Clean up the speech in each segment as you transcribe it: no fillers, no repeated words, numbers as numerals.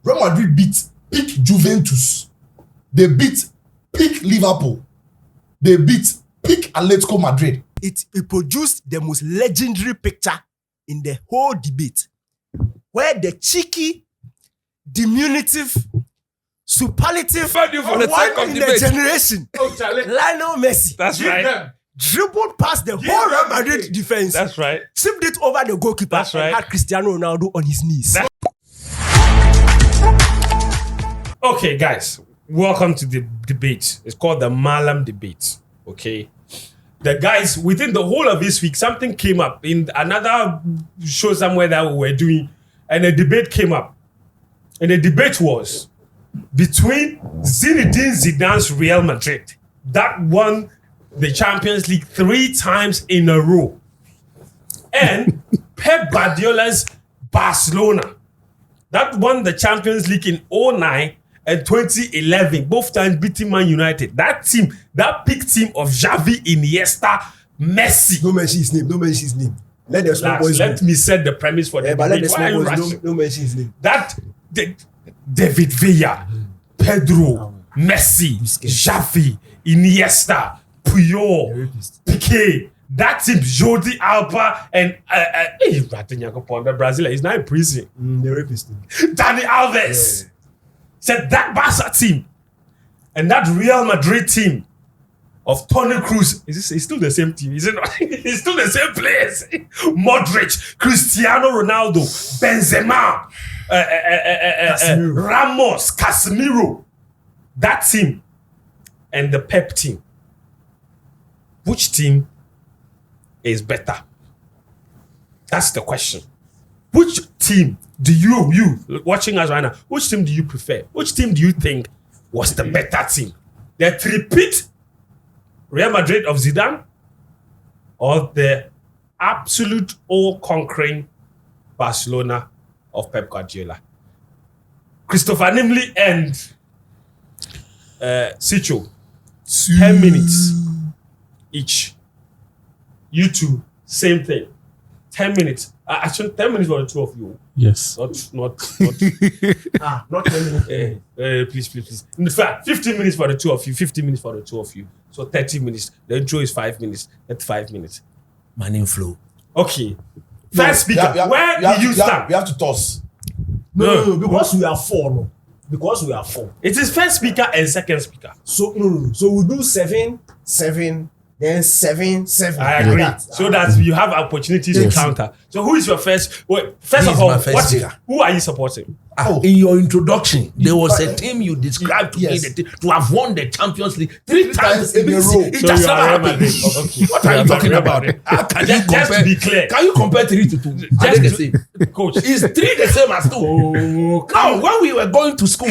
Real Madrid beat peak Juventus. They beat peak Liverpool. They beat peak Atletico Madrid. It produced the most legendary picture in the whole debate, where the cheeky, diminutive, superlative one in the generation, Lionel Messi, that's right, dribbled past the whole Real Madrid defense. That's right. Tipped it over the goalkeeper. That's right. And had Cristiano Ronaldo on his knees. Okay, guys, welcome to the debate. It's called the Mallam debate. Okay. The guys, within the whole of this week, something came up in another show somewhere that we were doing, and a debate came up. And the debate was between Zinedine Zidane's Real Madrid, that won the Champions League 3 times in a row, and Pep Guardiola's Barcelona, that won the Champions League in 2009 and 2011, both times beating Man United. That team, that big team of Xavi, Iniesta, Messi. Don't mention his name. Let the small boys Let me set the premise for the debate. let the small boys don't mention his name. David Villa, Pedro, Messi, Xavi, Iniesta, Puyol, Piqué. That team, Jordi Alba and the Brazilian is now in prison. The rapist. Dani Alves. Yeah. Said that Barca team and that Real Madrid team of Toni Kroos is still the same team, is it not? It's still the same players. Modric, Cristiano Ronaldo, Benzema, Ramos, Casemiro. That team and the Pep team. Which team is better? That's the question. Which team do you watching us right now, which team do you prefer? Which team do you think was the better team? The three-peat Real Madrid of Zidane or the absolute all-conquering Barcelona of Pep Guardiola? Christopher Nimley and Sicho, 10 minutes each. You two, same thing. 10 minutes. Actually, 10 minutes for the two of you. Yes. Not 10 minutes. Please. In fact, 15 minutes for the two of you. 15 minutes for the two of you. So 30 minutes. The intro is 5 minutes. That's 5 minutes. Man in flow. Okay. First speaker. Where do you stand? We have to toss. No, because we are 4. No. Because we are 4. It is first speaker and second speaker. So no. So we do 7, then 7. I agree. So that you have opportunities to counter. So who is your first? Wait, first of all, who are you supporting? In your introduction, there was a team you described to me to have won the Champions League 3 times in a row. It so just you never are happened. okay. What are you talking about? How can you compare? Just to be clear. Can you compare 3 to 2? Are they the same? Coach. Is 3 the same as 2? Oh, now, when we were going to school,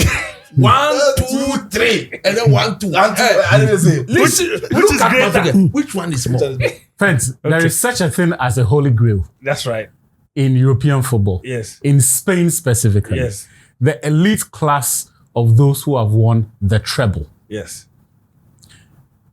1, 2, 3, and then 1, 2. I didn't say. Which is greater? Which one is more? Friends, there is such a thing as a holy grail That's right. in European football. Yes. In Spain specifically. Yes. The elite class of those who have won the treble. Yes.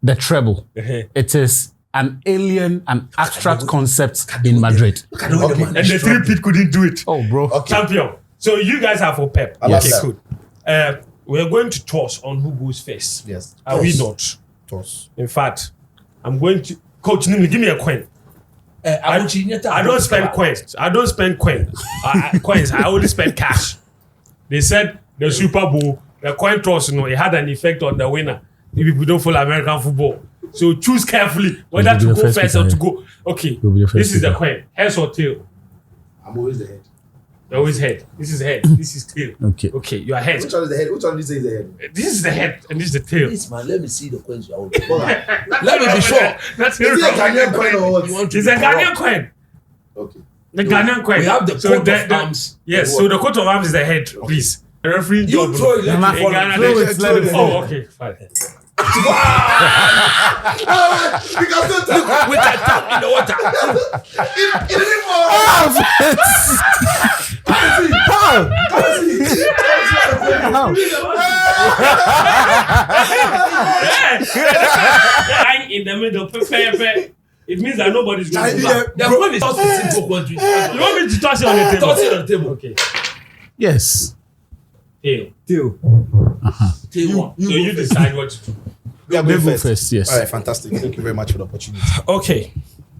The treble. It is an alien and abstract concept in Madrid. And the three-peat couldn't do it. Oh, bro. Okay. Champion. So you guys are for Pep. Yes. Okay, good. We're going to toss on who goes first. Yes. Are we not? Toss. In fact, I'm going to... Coach Nimli, give me a coin. I don't spend coins. Coins. I only spend cash. They said the Super Bowl, the coin toss, it had an effect on the winner. If people don't follow American football. So choose carefully whether to go first or to go. Okay, this is the coin. Heads or tail? I'm always the head. You're always head. This is head. This is tail. Okay, you are head. Which one is the head? Which one do you say is the head? This is the head and this is the tail. Please, man, let me see the coins you are holding. Let me be sure. That's Is it a Ghanaian coin or what? It's a Ghanaian coin. Okay. The Ghanaian coin. We have the coat of arms. Yes, so the coat of arms is the head, please. The referee You throw it, let me in Ghana, let it fall. Oh, okay, fine. We can still tap. We can tap in the water. It didn't fall. Lying in the middle, it means that nobody's going to back. The coin is just a simple country. You want me to toss it on the table? Toss it on the table. Okay. Yes. Hail. Till. So you decide what to do. We are They going go first. first, yes. All right, fantastic. Thank you very much for the opportunity. Okay.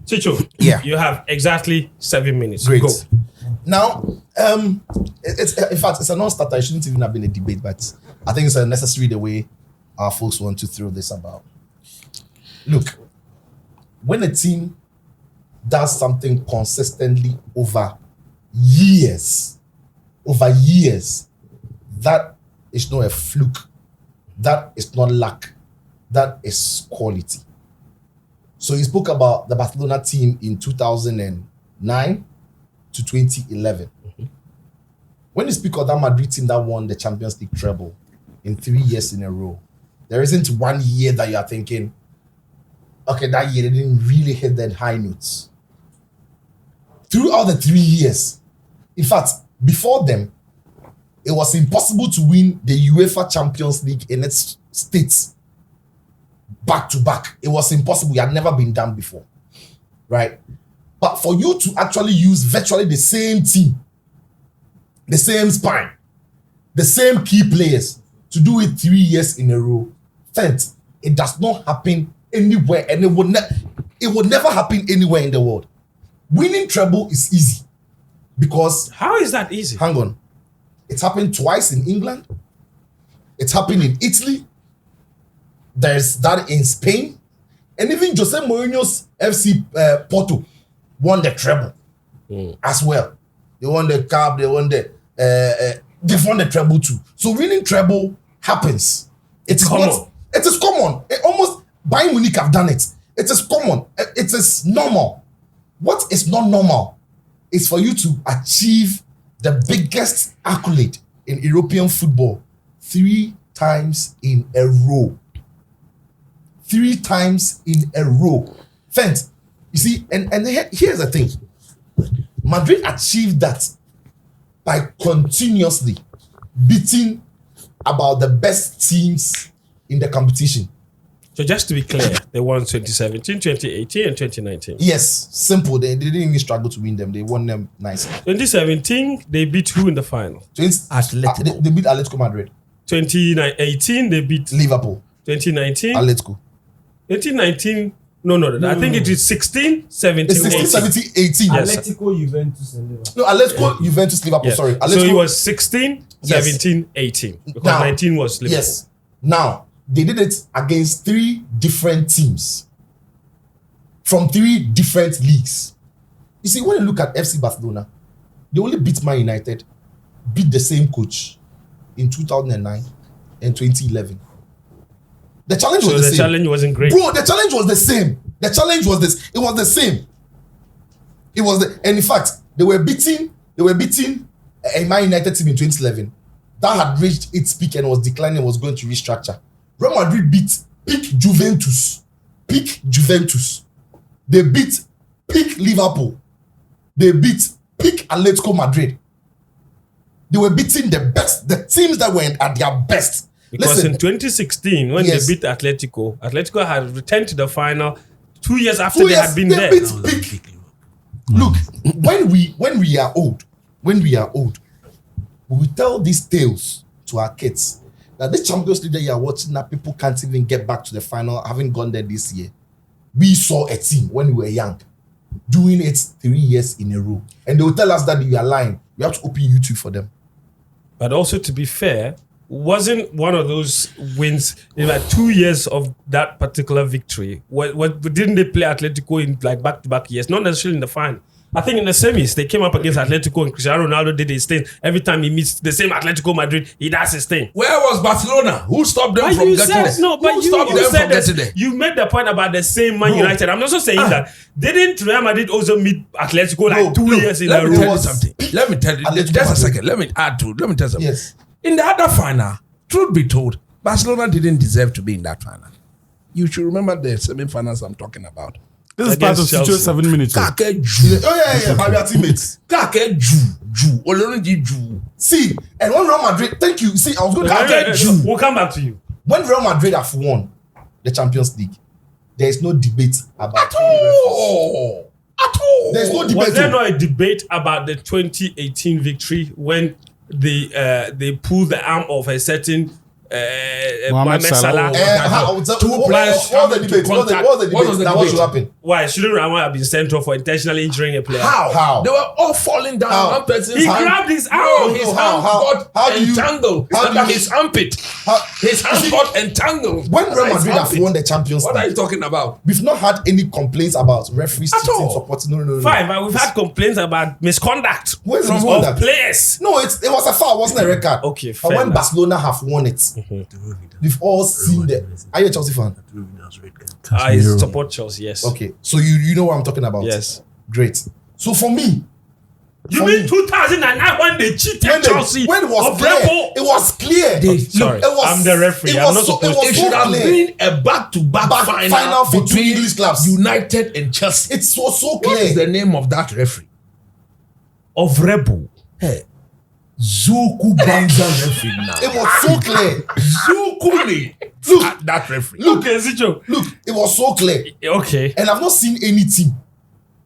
Chicho, Yeah. you have exactly 7 minutes. Great. Go. Now, it's in fact it's a non-starter. It shouldn't even have been a debate, but I think it's a necessary the way our folks want to throw this about. Look, when a team does something consistently over years, that is not a fluke. That is not luck. That is quality. So he spoke about the Barcelona team in 2009 to 2011. When you speak of that Madrid team that won the Champions League treble in 3 years in a row, there isn't 1 year that you are thinking, okay, that year they didn't really hit that high notes. Throughout the 3 years, in fact, before them, it was impossible to win the UEFA Champions League in its states back to back. It was impossible. It had never been done before, right? But for you to actually use virtually the same team, the same spine, the same key players to do it 3 years in a row, friends, it does not happen anywhere, and it would never happen anywhere in the world. Winning treble is easy because How is that easy? hang on, it's happened twice in England. It's happened in Italy. There's that in Spain, and even Jose Mourinho's FC Porto won the treble as well. They won the cup. They won the. They've won the treble too. So winning treble happens. It's common. It is common. Almost Bayern Munich have done it. It is common. It is normal. What is not normal is for you to achieve the biggest accolade in European football 3 times in a row. 3 times in a row. Friends, you see, and here's the thing. Madrid achieved that by continuously beating about the best teams in the competition. So just to be clear, they won 2017, 2018, and 2019. Yes, simple. They didn't even struggle to win them. They won them nicely. 2017, they beat who in the final? Atletico. They beat Atletico Madrid. 2018, they beat Liverpool. 2019. Atletico. 2019, no. I think it is 16, 17, It's 16, 18. 17, 18. Yes. Atletico, Juventus, and Liverpool. No, Atletico, Juventus, Liverpool. Yeah. Sorry. So Atletico, it was 16, Yes. 17, 18. Because Now, 19 was Liverpool. Yes. Now, they did it against 3 different teams from 3 different leagues. You see, when you look at FC Barcelona, they only beat Man United, beat the same coach in 2009 and 2011. The challenge was So the the same. challenge wasn't great. Bro, the challenge was the same. The challenge was this. It was the same. It was and in fact, they were beating a Man United team in 2011 that had reached its peak and was declining, was going to restructure. Real Madrid beat peak Juventus. They beat peak Liverpool. They beat peak Atletico Madrid. They were beating the teams that were at their best. Because Listen, in 2016, when Yes. they beat Atletico had returned to the final 2 years after 2 they years, had been they there. beat peak. Look, when we are old, we will tell these tales to our kids that this Champions League that you are watching that people can't even get back to the final, having gone there this year. We saw a team when we were young doing it 3 years in a row, and they will tell us that you are lying. We have to open YouTube for them. But also, to be fair, wasn't one of those wins in like 2 years of that particular victory? What didn't they play Atletico in like back-to-back years? Not necessarily in the final. I think in the semis, they came up against Atletico and Cristiano Ronaldo did his thing. Every time he meets the same Atletico Madrid, he does his thing. Where was Barcelona? Who stopped them But from you getting said there? no, but Who you stopped them said from getting there? this. You made the point about the same Man Bro. United. I'm also saying that didn't Real Madrid also meet Atletico like 2 years in Let a me tell row? you something. Let me tell you. Atletico Just a Madrid. second. Let me tell you something. Yes. In the other final, truth be told, Barcelona didn't deserve to be in that final. You should remember the semi-finals I'm talking about. This is part of Against Chicho's Chelsea. 7 minutes. Kake Ju. Oh yeah. By their teammates. Kake Ju. Olorunji Ju. See, and when Real Madrid, thank you. See, I was going to We'll come back to you. when Real Madrid have won the Champions League, there is no debate about At all. There's no debate. Was there not a debate about the 2018 victory when they pulled the arm of a certain Mohamed Salah. Two players What was the debate? What was the debate? That what should happen? Why shouldn't Rama have been sent off for intentionally injuring a player? How? They were all falling down. How? One person's He hand. grabbed his arm. No, his hand got how do you- entangled how do under you- his armpit. His hand got entangled. When under Real his Madrid have armpit. won the Champions What are you League, talking about? we've not had any complaints about referees At cheating, all. supporting. No. Fine, but we've had complaints about misconduct Where's from misconduct? players. No, it was a foul, wasn't a record. Okay, But fair when enough. Barcelona have won it, we've all seen that. Are you a Chelsea fan? I support Chelsea, yes. Okay, so you know what I'm talking about. Yes. Great. So for me, You for mean me, 2009 when they cheated Chelsea? when it was of clear, Rebel? it was clear. sorry, it was, I'm the referee. It I'm was not so, supposed it was to- It so should have clear. been a back-to-back Final for two between English clubs. United and Chelsea. It's so What is clear. the name of that referee? Of Rebel. Hey, Zuku Banza referee now. It was so clear. Zukuni. That referee. Look, Ezekiel. Look, it was so clear. Okay. And I've not seen any team,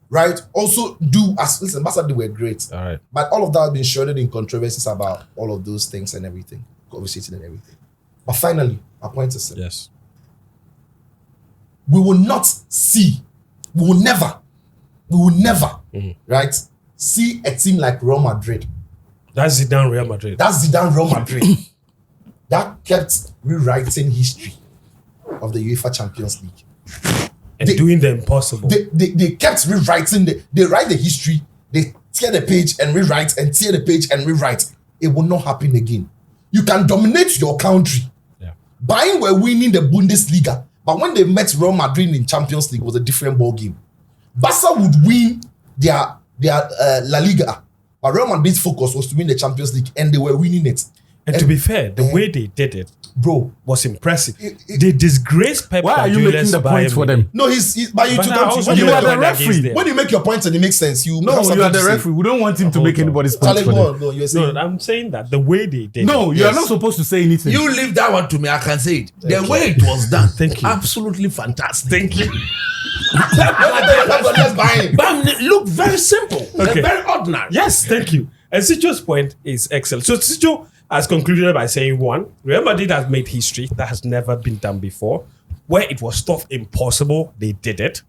right, also do as listen, Barca they were great. All right. But all of that has been shrouded in controversies about all of those things and everything, conversating and everything. But finally, my point is simple. Yes. We will not see, we will never, right, see a team like Real Madrid. That's Zidane Real Madrid. That's Zidane Real Madrid. That kept rewriting history of the UEFA Champions League. and they- doing the impossible. They kept rewriting. They write the history. They tear the page and rewrite and tear the page and rewrite. It will not happen again. You can dominate your country. Yeah. Bayern were winning the Bundesliga, but when they met Real Madrid in Champions League, it was a different ball game. Barca would win their La Liga, but Real Madrid's focus was to win the Champions League, and they were winning it. And to be fair, the way they did it Bro, was impressive. They disgraced Pep Why are you Guardiola's making the point Bayern for Munich. them? no, he's but you But to I come also when you you are make the your- referee. when you make your points and it makes sense, you No, have you something are the to say. referee. We don't want him to make Hold on. anybody's points Charlie, for go them. on, go on, you're No, saying. I'm saying that the way they did No, it. you are Yes. not supposed to say anything. You leave that one to me. I can say it. The Okay. way it was done. Thank you. Absolutely fantastic. Thank you. Let's buy him. But it looked very simple. Okay. And very ordinary. Yes, thank you. And Sicho's point is excellent. So Sicho has concluded by saying, one, Real Madrid has made history that has never been done before. Where it was thought impossible, they did it.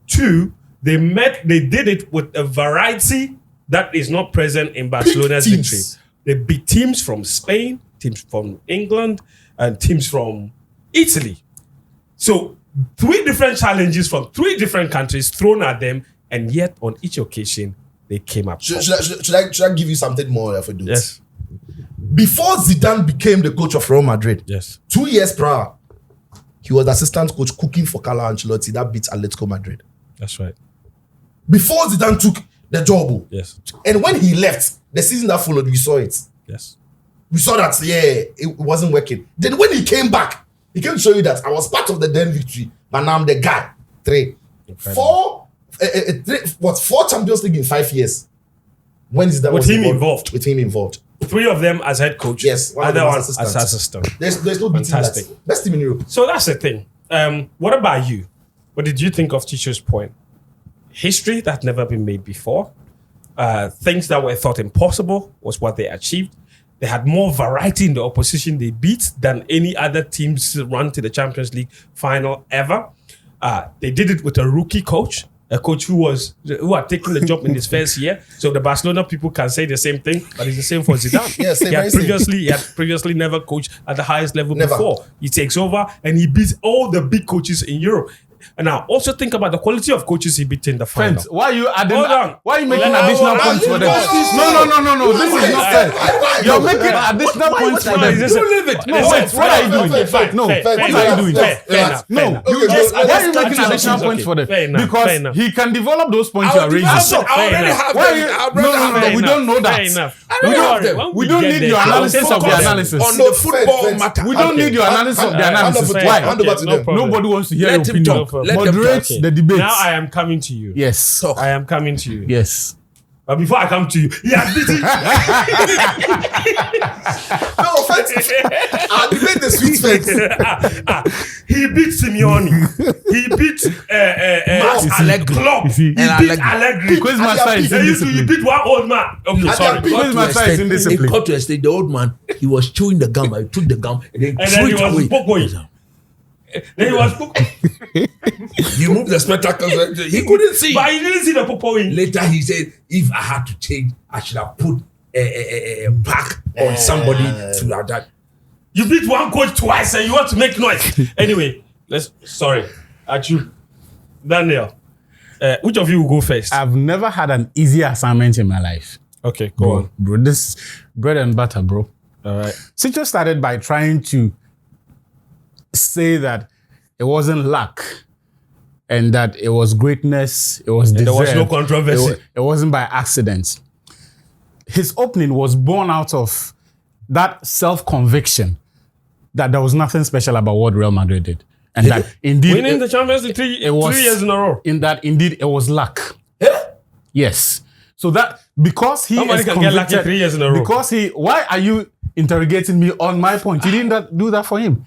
Two, they did it with a variety that is not present in Barcelona's teams. victory. They beat teams from Spain, teams from England, and teams from Italy. So 3 different challenges from 3 different countries thrown at them, and yet on each occasion they came up. Should I give you something more for dudes? Yes, Before Zidane became the coach of Real Madrid, yes. 2 years prior, he was the assistant coach cooking for Carlo Ancelotti that beat Atletico Madrid. That's right. Before Zidane took the job, Yes, and when he left, the season that followed, we saw it. yes. We saw that, it wasn't working. Then when he came back, he came to show you that I was part of the then victory, but now I'm the guy. 3, 4, 4 Champions League in 5 years. When is that? With was him involved. With him involved. 3 of them as head coach. Yes, one of other them as one assistant. as assistant. There's no beating that. Fantastic. Best team in Europe. So that's the thing. What about you? What did you think of Chicho's point? History that had never been made before. Things that were thought impossible was what they achieved. They had more variety in the opposition they beat than any other teams run to the Champions League final ever. They did it with a rookie coach, a coach who had taken the job in his first year. So the Barcelona people can say the same thing, but it's the same for Zidane. Yes, he had previously never coached at the highest level Never. before. He takes over and he beats all the big coaches in Europe. And now also think about the quality of coaches he beat in the final. Friends, why are you adding? Hold on. Why are you making Hold on, additional hold on. points for them? No. This is not fair. You're making additional points for them. Listen, No, wait, listen, what are you doing? fair, fair, No, fair, what fair, are you doing? fair, No, enough. you just Okay, why are you let's making start additional with points for them? fair enough, fair Because enough. he can develop those points you are raising. I already have Why are them. you? I No, already have no, them. we don't know that. Fair enough. We We don't don't. have them. We don't need your analysis of the analysis. On No, the football fair, matter. We don't Okay. need your analysis of the hand analysis. over to Why? them. Hand over to no them. problem. Nobody wants to hear Let your him opinion. talk. Let them Moderate talk. the debate. Now I am coming to you. Yes. I am coming to you. Yes. But before I come to you, he has beaten. No offense. I debate the sweet face. He beat Simeone. He beat Allegri. Klopp. You see, He beat Allegri. Because Master is He indisciplined. beat one old man. Okay, sorry. Because Master is indisciplined. It got to a stage, the old man, he was chewing the gum. I took the gum and then And threw then he it was away. poking. Then he was poking. You moved the spectacles. He couldn't see. But he didn't see the poking. Later, he said, if I had to change, I should have put a pack on somebody to have that. You beat one coach twice and you want to make noise. Anyway, sorry. Achu. Daniel. Which of you will go first? I've never had an easy assignment in my life. Okay, go on. Bro, this bread and butter, bro. All right. Cicho started by trying to say that it wasn't luck and that it was greatness, it was deserved. There was no controversy. It wasn't by accident. His opening was born out of that self-conviction that there was nothing special about what Real Madrid did. And that indeed... Winning the Champions League 3 years in a row. In that indeed it was luck. Yes. So that, because he Somebody is can get lucky convicted... 3 years in a row. Because he... Why are you interrogating me on my point? You didn't do that for him.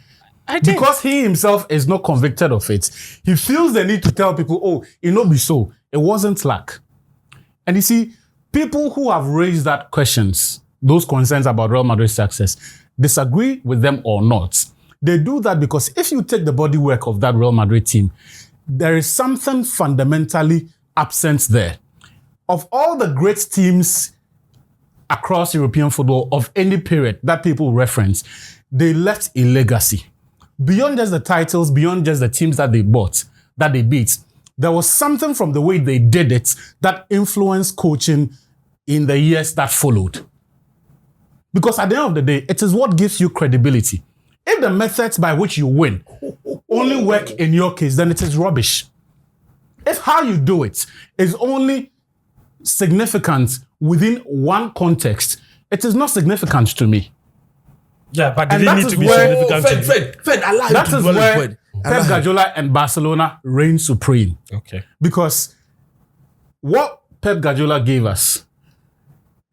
I did. Because he himself is not convicted of it. He feels the need to tell people, oh, it not be so. It wasn't luck. And you see, people who have raised that questions, those concerns about Real Madrid's success, disagree with them or not. They do that because if you take the bodywork of that Real Madrid team, there is something fundamentally absent there. Of all the great teams across European football of any period that people reference, they left a legacy. Beyond just the titles, beyond just the teams that they bought, that they beat, there was something from the way they did it that influenced coaching in the years that followed. Because at the end of the day, it is what gives you credibility. If the methods by which you win only work in your case, then it is rubbish. If how you do it is only significant within one context, it is not significant to me. Yeah, but And did it that need is to be where- significant? Fed, allow you That to is dwell where on Fed. Pep Guardiola and Barcelona reign supreme. Okay. Because what Pep Guardiola gave us,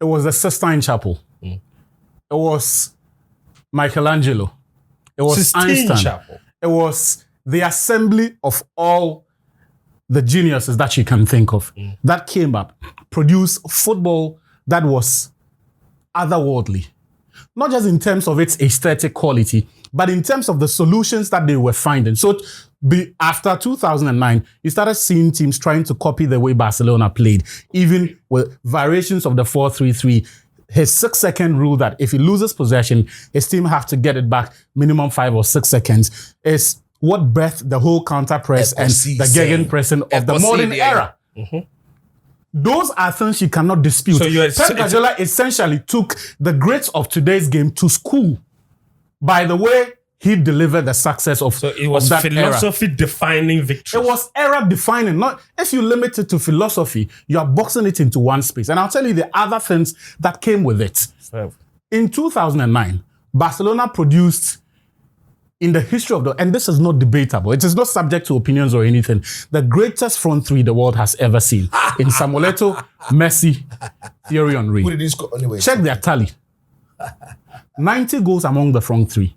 it was the Sistine Chapel. It was Michelangelo. It was Sistine Einstein. Chapel. It was the assembly of all the geniuses that you can think of that came up, produced football that was otherworldly. Not just in terms of its aesthetic quality, but in terms of the solutions that they were finding. So after 2009, you started seeing teams trying to copy the way Barcelona played, even with variations of the 4-3-3. His 6-second rule that if he loses possession, his team have to get it back minimum 5 or 6 seconds is what birthed the whole counter press and the gegenpressing of the modern era. Those are things you cannot dispute. So Pep Guardiola essentially took the greats of today's game to school by the way he delivered the success of, So it was of that era. philosophy-defining victory. It was era defining. Not if you limit it to philosophy, you are boxing it into one space. And I'll tell you the other things that came with it. In 2009, Barcelona produced in the history of and this is not debatable, it is not subject to opinions or anything, the greatest front three the world has ever seen. In Samuel Eto'o, Messi, Thierry Henry. Who did he score anyway? Check their tally. 90 goals among the front three.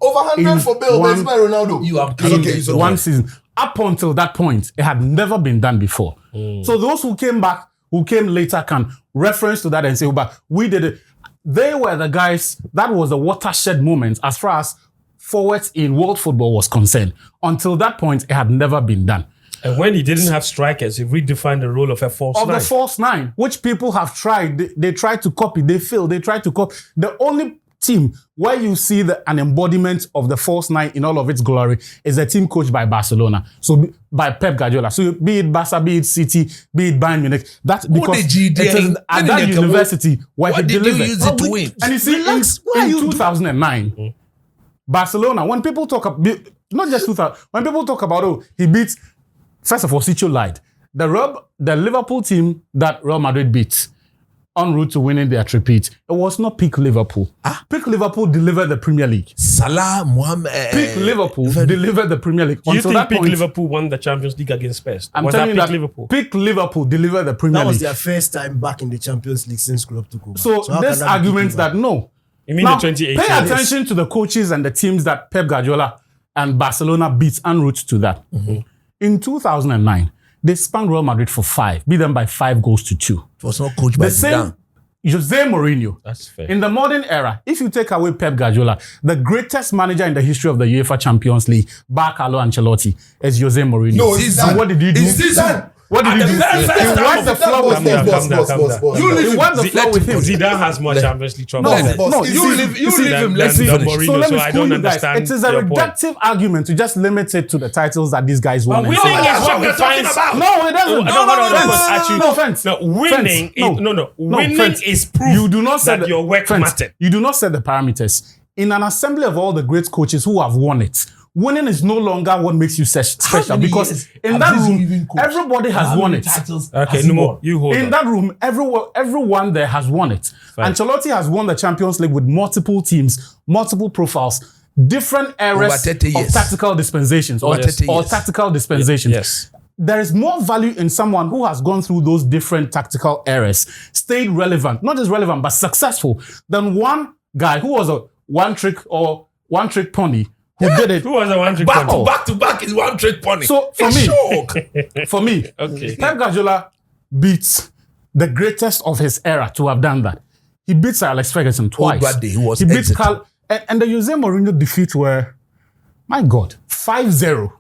Over 100 for Bill, one- Benzema, Ronaldo. You have It's okay, it's okay. One season. Up until that point, it had never been done before. So those who came back, who came later can reference to that and say, oh, but we did it. They were the guys, that was the watershed moment as far as forwards in world football was concerned. Until that point, it had never been done. And when he didn't have strikers, he redefined the role of a false Of nine. the false nine, which people have tried, they tried to copy, they failed, they tried to copy. The only team where you see an embodiment of the false nine in all of its glory is a team coached by Barcelona. So by Pep Guardiola. So be it Barca, be it City, be it Bayern Munich. That's because did you it do? is at that university where he What did you delivered. use it to win? And you see, in 2009, Barcelona, when people talk about, not just 2000, when people talk about, oh, he beat, first of all, Cicho lied. The Liverpool team that Real Madrid beat en route to winning their repeat, it was not peak Liverpool. Peak Liverpool delivered the Premier League. Salah, Mohamed. Peak Liverpool delivered the Premier League. Do you Until think that peak point, Liverpool won the Champions League against Spurs? I'm Was telling that you peak that Liverpool? peak Liverpool delivered the Premier That was League. their first time back in the Champions League since Klopp took over. So how this can that be argument peak that no. You mean Now, the 2018? pay attention to the coaches and the teams that Pep Guardiola and Barcelona beat en route to that. In 2009, they spanked Real Madrid for 5, beat them by 5-2. It was not coached by The same Zidane. Jose Mourinho. That's fair. In the modern era, if you take away Pep Guardiola, the greatest manager in the history of the UEFA Champions League, bar Carlo Ancelotti, is Jose Mourinho. No, And what did he do? What did he do? He wiped the floor with him. He wiped the floor with him. Zidane has more Champions League trouble. No, You leave him. Than Let's see. Mourinho, So let me I school don't you guys. understand. It is a your point. reductive argument to just limit it to the titles that these guys won. But and winning say- is what defines. No, it doesn't. No, offense. No, winning Offense. is winning offense. is proof You do not set that the- your work offense. mattered. You do not set the parameters. In an assembly of all the great coaches who have won it, winning is no longer what makes you special many because years in have that Zizou room, even coached? everybody has How won many it. titles Okay, has he no more. won? You hold In on. that room, everyone there has won it. Fine. Ancelotti has won the Champions League with multiple teams, multiple profiles, different Over eras 30 of years. tactical dispensations or, Over 30 or years. tactical dispensations. Yes. There is more value in someone who has gone through those different tactical eras, stayed relevant, not just relevant, but successful, than one guy who was a one-trick pony who did it. Who was the one trick Back pony? to back is one trick pony. So for It's me, shock. for me, Okay. Pep Guardiola beats the greatest of his era to have done that. He beat Sir Alex Ferguson twice. Bradley, who was he beat exited. Carl, and the Jose Mourinho defeat were, my God, 5-0.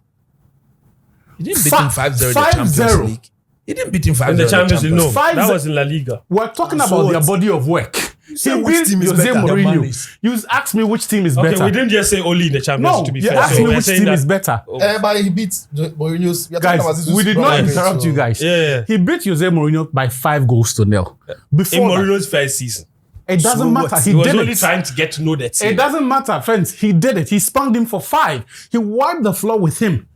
He didn't beat him 5-0 in the Champions 5-0. League. He didn't beat him 5-0 In the Champions League, no. 5-0. That was in La Liga. We're talking So about their what? body of work. He say which beat team is Jose better? The man Mourinho. is- You asked me which team is Okay, better. we didn't just say only in the Champions No, League, to be you fair. asked So me we're which saying team that- is better. But he beat Mourinho's. We are Guys, talking about Zizou's we did not brother, interrupt so- you guys. Yeah. He beat Jose Mourinho by 5-0. In Before that, Mourinho's first season. it doesn't So matter. what? He He was did only it. trying to get to know the team. It doesn't matter, friends. He did it. He spanked him for 5. He wiped the floor with him.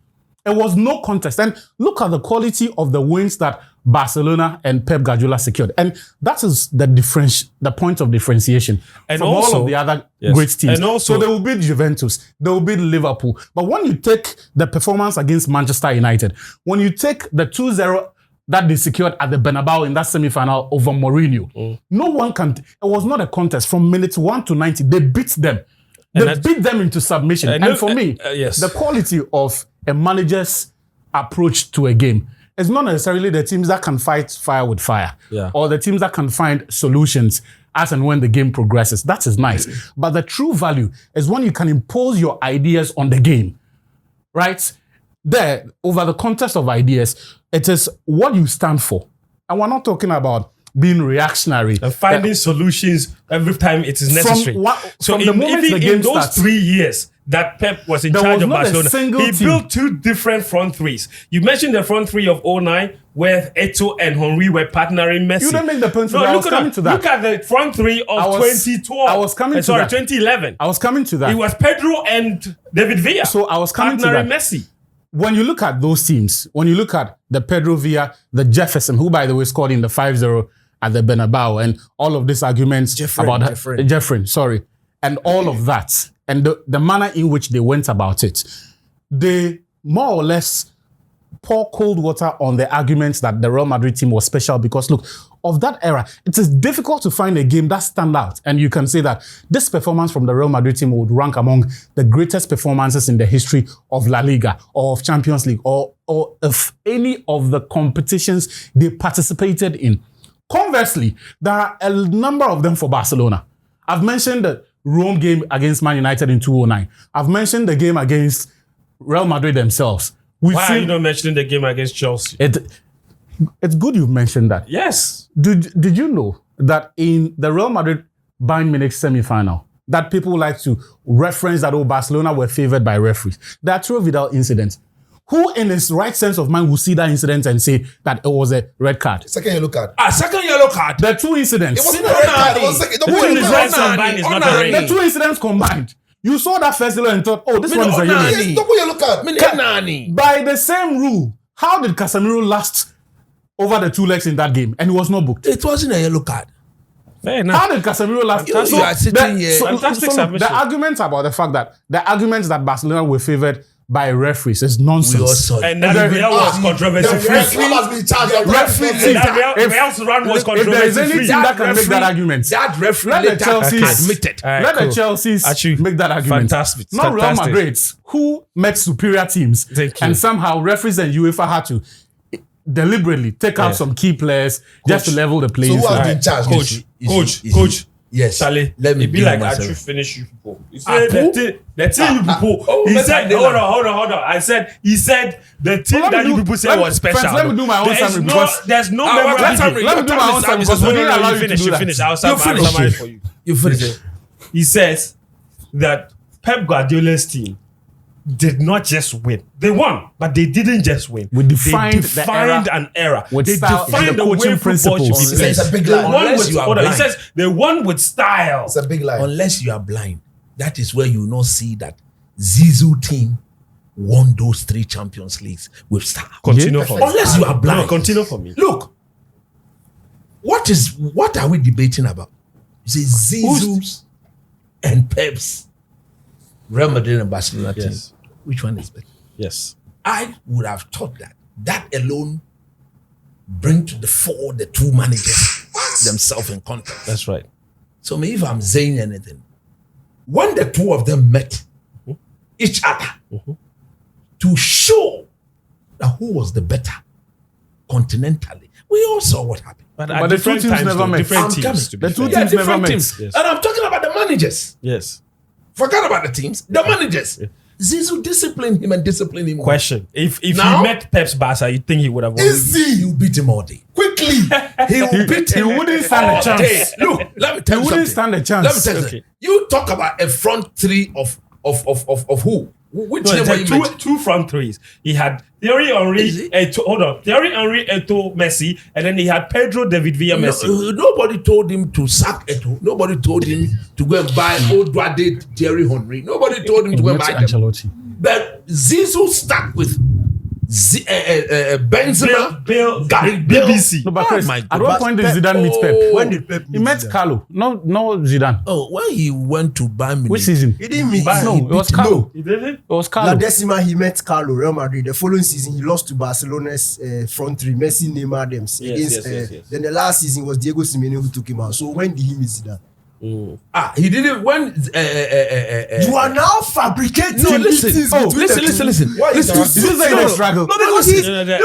It was no contest. And look at the quality of the wins that Barcelona and Pep Guardiola secured. And that is the point of differentiation And from also- all of the other Yes. great teams. And also- So they will beat Juventus. They will beat Liverpool. But when you take the performance against Manchester United, when you take the 2-0 that they secured at the Bernabeu in that semi-final over Mourinho, no one can... It was not a contest. From minutes 1 to 90, they beat them. They And beat them into submission. And And, look- for me, yes. the quality of a manager's approach to a game is not necessarily the teams that can fight fire with fire Yeah. or the teams that can find solutions as and when the game progresses. That is nice. But the true value is when you can impose your ideas on the game, right? There, over the context of ideas, it is what you stand for. And we're not talking about being reactionary. And finding solutions every time it is necessary. From the moment the even game in those starts- 3 years that Pep was in There charge was of not a Barcelona, single he team. built 2 different front threes. You mentioned the front three of 09 where Eto'o and Henry were partnering Messi. You didn't make the point to No, that. I look was at coming to that. Look at the front three of I was- 2012. I was coming to Sorry, that. 2011. I was coming to that. It was Pedro and David Villa. So I was coming to partnering that. Messi. When you look at those teams, when you look at the Pedro Villa, the Jefferson, who by the way scored in the 5-0 at the Bernabeu, and all of these arguments Jeffrey, sorry, and all of that, and the manner in which they went about it, they more or less pour cold water on the arguments that the Real Madrid team was special because look, of that era, it is difficult to find a game that stand out. And you can say that this performance from the Real Madrid team would rank among the greatest performances in the history of La Liga or of Champions League or of any of the competitions they participated in. Conversely, there are a number of them for Barcelona. I've mentioned the Rome game against Man United in 2009. I've mentioned the game against Real Madrid themselves. Why are you not mentioning the game against Chelsea? It's good you've mentioned that. Yes. Did you know that in the Real Madrid Bayern Munich semi-final, that people like to reference that Barcelona were favored by referees? The Arturo Vidal incident. Who in his right sense of mind will see that incident and say that it was a red card? Second yellow card. Second yellow card. The two incidents. It wasn't a red card. It was second. Who in his right side mind is not a Onani. The red? two incidents combined. You saw that first yellow and thought, oh, this one is a yellow. Onani. Yes, double yellow card. Nani. By the same rule, how did Casemiro last over the 2 legs in that game and he was not booked? It wasn't a yellow card. Fair enough. How did Casemiro last? You are sitting here. Fantastic look, submission. the arguments about the fact that the arguments that Barcelona were favored by referees. It's We all nonsense. saw it. And that Real was controversy The free. referee must be charged. The referee- referee. That If- Real's run was If there is controversy anything free. that can make that argument, That referee let the later Chelsea's admitted. All right, let cool. the Chelsea's Achu, make that argument. fantastic, Not Real fantastic. Madrid, who met superior teams, Thank you. and somehow referees and UEFA had to deliberately take out Yeah. some key players just to level the playing So who field. has been charged? Coach. Yes. Charlie, Let me it be give like him I myself. should finish you people. He said Who? the team you people. oh, He Mr. said, Dylan. hold on. I said he said the team Well, let that me you do- people said let me- was special. friends, let me do my own There is summary no- because- there's no Let memorable. me do my own summary because we didn't allow you to do You that. finish. I'll You finish. summarize for you. You finish. He says that Pep Guardiola's team did not just win. They won, but they didn't just win. We defined they the defined era an era. with They style and defined the the way coaching football should principles. be played. It's a big They lie. won Unless with- you are hold on, He blind. says they won with style. It's a big lie. Unless you are blind, that is where you will not see that Zizou team won those 3 Champions Leagues with style. Continue for me. Unless you are blind. No, continue for me. Look, what are we debating about? You say Zizou's and Pep's Real Madrid and Barcelona team. Yes. Which one is better? Yes. I would have thought that alone bring to the fore the 2 managers themselves in context. That's right. So me, if I'm saying anything, when the 2 of them met each other to show that who was the better continentally, we all saw what happened. But the two different teams times, never though, met. different I'm teams. coming. To be The two fair. teams never different met. teams. Yes. And I'm talking about the managers. Yes. Forget about the teams. The managers. Zizou disciplined him and disciplined him. Question: If Now- he met Pep's Barca, you think he would have won? Easy. You beat him all day. Quickly. He will beat He him. wouldn't stand a all chance. day. Look, let me tell He you wouldn't something. stand a chance. Let me tell you Okay. something. You talk about a front 3 of who? Which No, name were it's you two, mentioning? two front threes. He had Thierry Henry, Is it? hold on, Thierry Henry, Eto'o, Messi, and then he had Pedro, David Villa, Messi. Nobody told him to sack Eto'o. Nobody told him to go and buy Oduade Thierry Henry. Nobody told him to go and buy them. Ancelotti. But Zizou stuck with Benzema, Bill, Gary Bill. BBC. No, but Oh Chris, my at God. what point did Zidane meet Pep? When did Pep He met Carlo. No Zidane. Oh, when he went to Bayern Munich. Which season? He didn't meet. No, he it was beat- Carlo. He did it? It was La Carlo. Decima, he met Carlo, Real Madrid. The following season, he lost to Barcelona's front 3, Messi, Neymar, them. Yes. Then the last season was Diego Simeone who took him out. So when did he meet Zidane? He didn't. When You are now fabricating no, listen. meetings Oh, between the two. listen. Why is Listen. that? This is like a struggle. No, because he's, No, you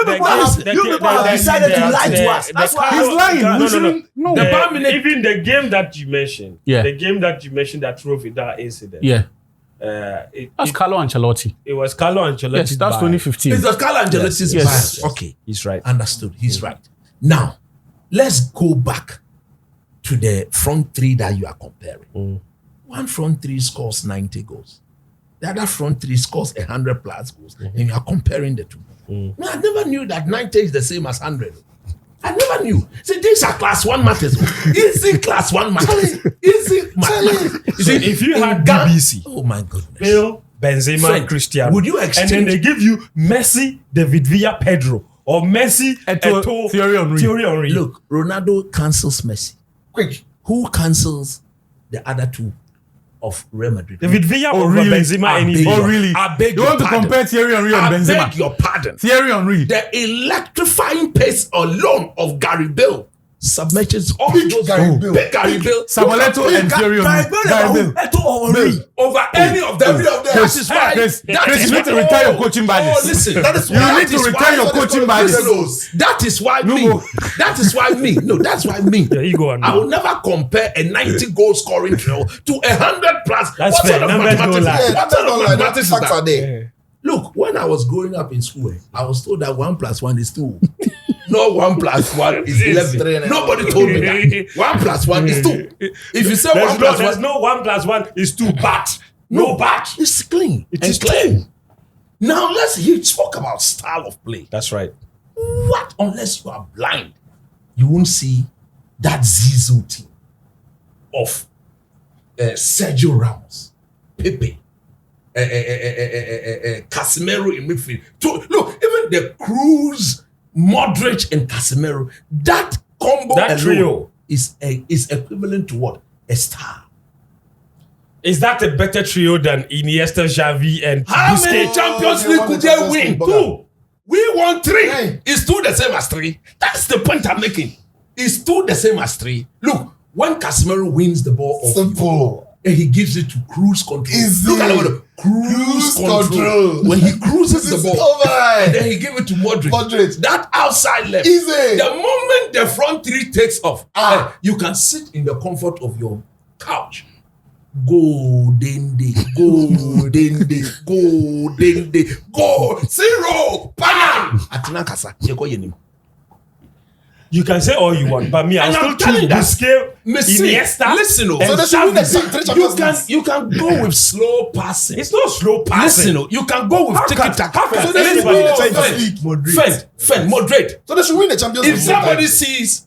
people have decided to lie to us. That's why He's lying. No. We shouldn't- No. The Bayern Munich- Even the game that you mentioned, Yeah. the game that you mentioned that drove it, that incident. Yeah. It That's Carlo Ancelotti. was Carlo Ancelotti. Yes, that's 2015. It's Carlo Ancelotti's Yes. bias. Yes. Okay, He's right. understood. He's right. Now, let's go back to the front 3 that you are comparing. One front 3 scores 90 goals. The other front 3 scores 100 plus goals. And you are comparing the 2. No, I never knew that 90 is the same as 100. I never knew. See, these are class 1 matters. Easy class 1 matters. Easy matters. You see, if you in had Ghana- BBC, oh my goodness. Bill, Benzema, Friend, Cristiano, would you and then exchange- they give you Messi, David Villa, Pedro, or Messi, Eto'o, Thierry Henry. Look, Ronaldo cancels Messi. Quick. Who cancels the other 2 of Real Madrid? David Villa Oh, over really? Benzema any beg day. Oh, really? I beg You your want to pardon. compare Thierry Henry and I Benzema? beg your pardon. Thierry Henry. The electrifying pace alone of Gary Bill submerges all Big those Gary Bill. Big Gary Bill. Samoleto and Thierry Henry. Gary Bill. Over any of them. That is why. Chris, that Chris, is you need to why- retire your coaching badges. Oh, listen. That is You why- need to retire your coaching badges. That is why No me. more. That is why me. No, that's why me. There you go. I will never compare a 90 goal scoring drill to 100 plus. That's what fair. sort of Numbers don't mathematics? lie. Yeah, What that's sort of not like that. mathematics is Facts are that? there. Look, when I was growing up in school, I was told that 1 + 1 is 2. No, 1 + 1 is 11. Nobody told me that. 1 + 1 is 2. If you say 1 + There's 1, no 1 + 1 is 2, but no but. it's clean. It and is clean. Now let's talk about style of play. That's right. What? Unless you are blind, you won't see that Zizou team of Sergio Ramos, Pepe, Casemiro in midfield. Look, even the Cruz, Modric, and Casemiro, that combo That alone trio. is equivalent to what? A star. Is that a better trio than Iniesta, Xavi, and How Busquets? many Champions they League won could the they Champions win? League, 2. We won 3. Hey. It's 2 the same as 3. That's the point I'm making. It's 2 the same as 3. Look, when Casemiro wins the ball off you, Simple. and he gives it to cruise control. Easy. Look at the word, cruise control. When he cruises This the is ball, over. and then he give it to Madrid. Madrid. That outside left. Easy. The moment the front 3 takes off, you can sit in the comfort of your couch. Golden day, golden day, golden day, go 0, bam! Atina kasa, yeko yenim. You can say all you want, but me, I'll And still I'm telling choose that- Busquets, Iniesta. Listen, and So they should win the Xavi. 3 Champions you League. can go with slow passing. It's not slow passing. Listen, you can go with How tiki can- taka. how can So they should anybody win the say Champions League. Fend, Madrid. So they should win the Champions League. If somebody sees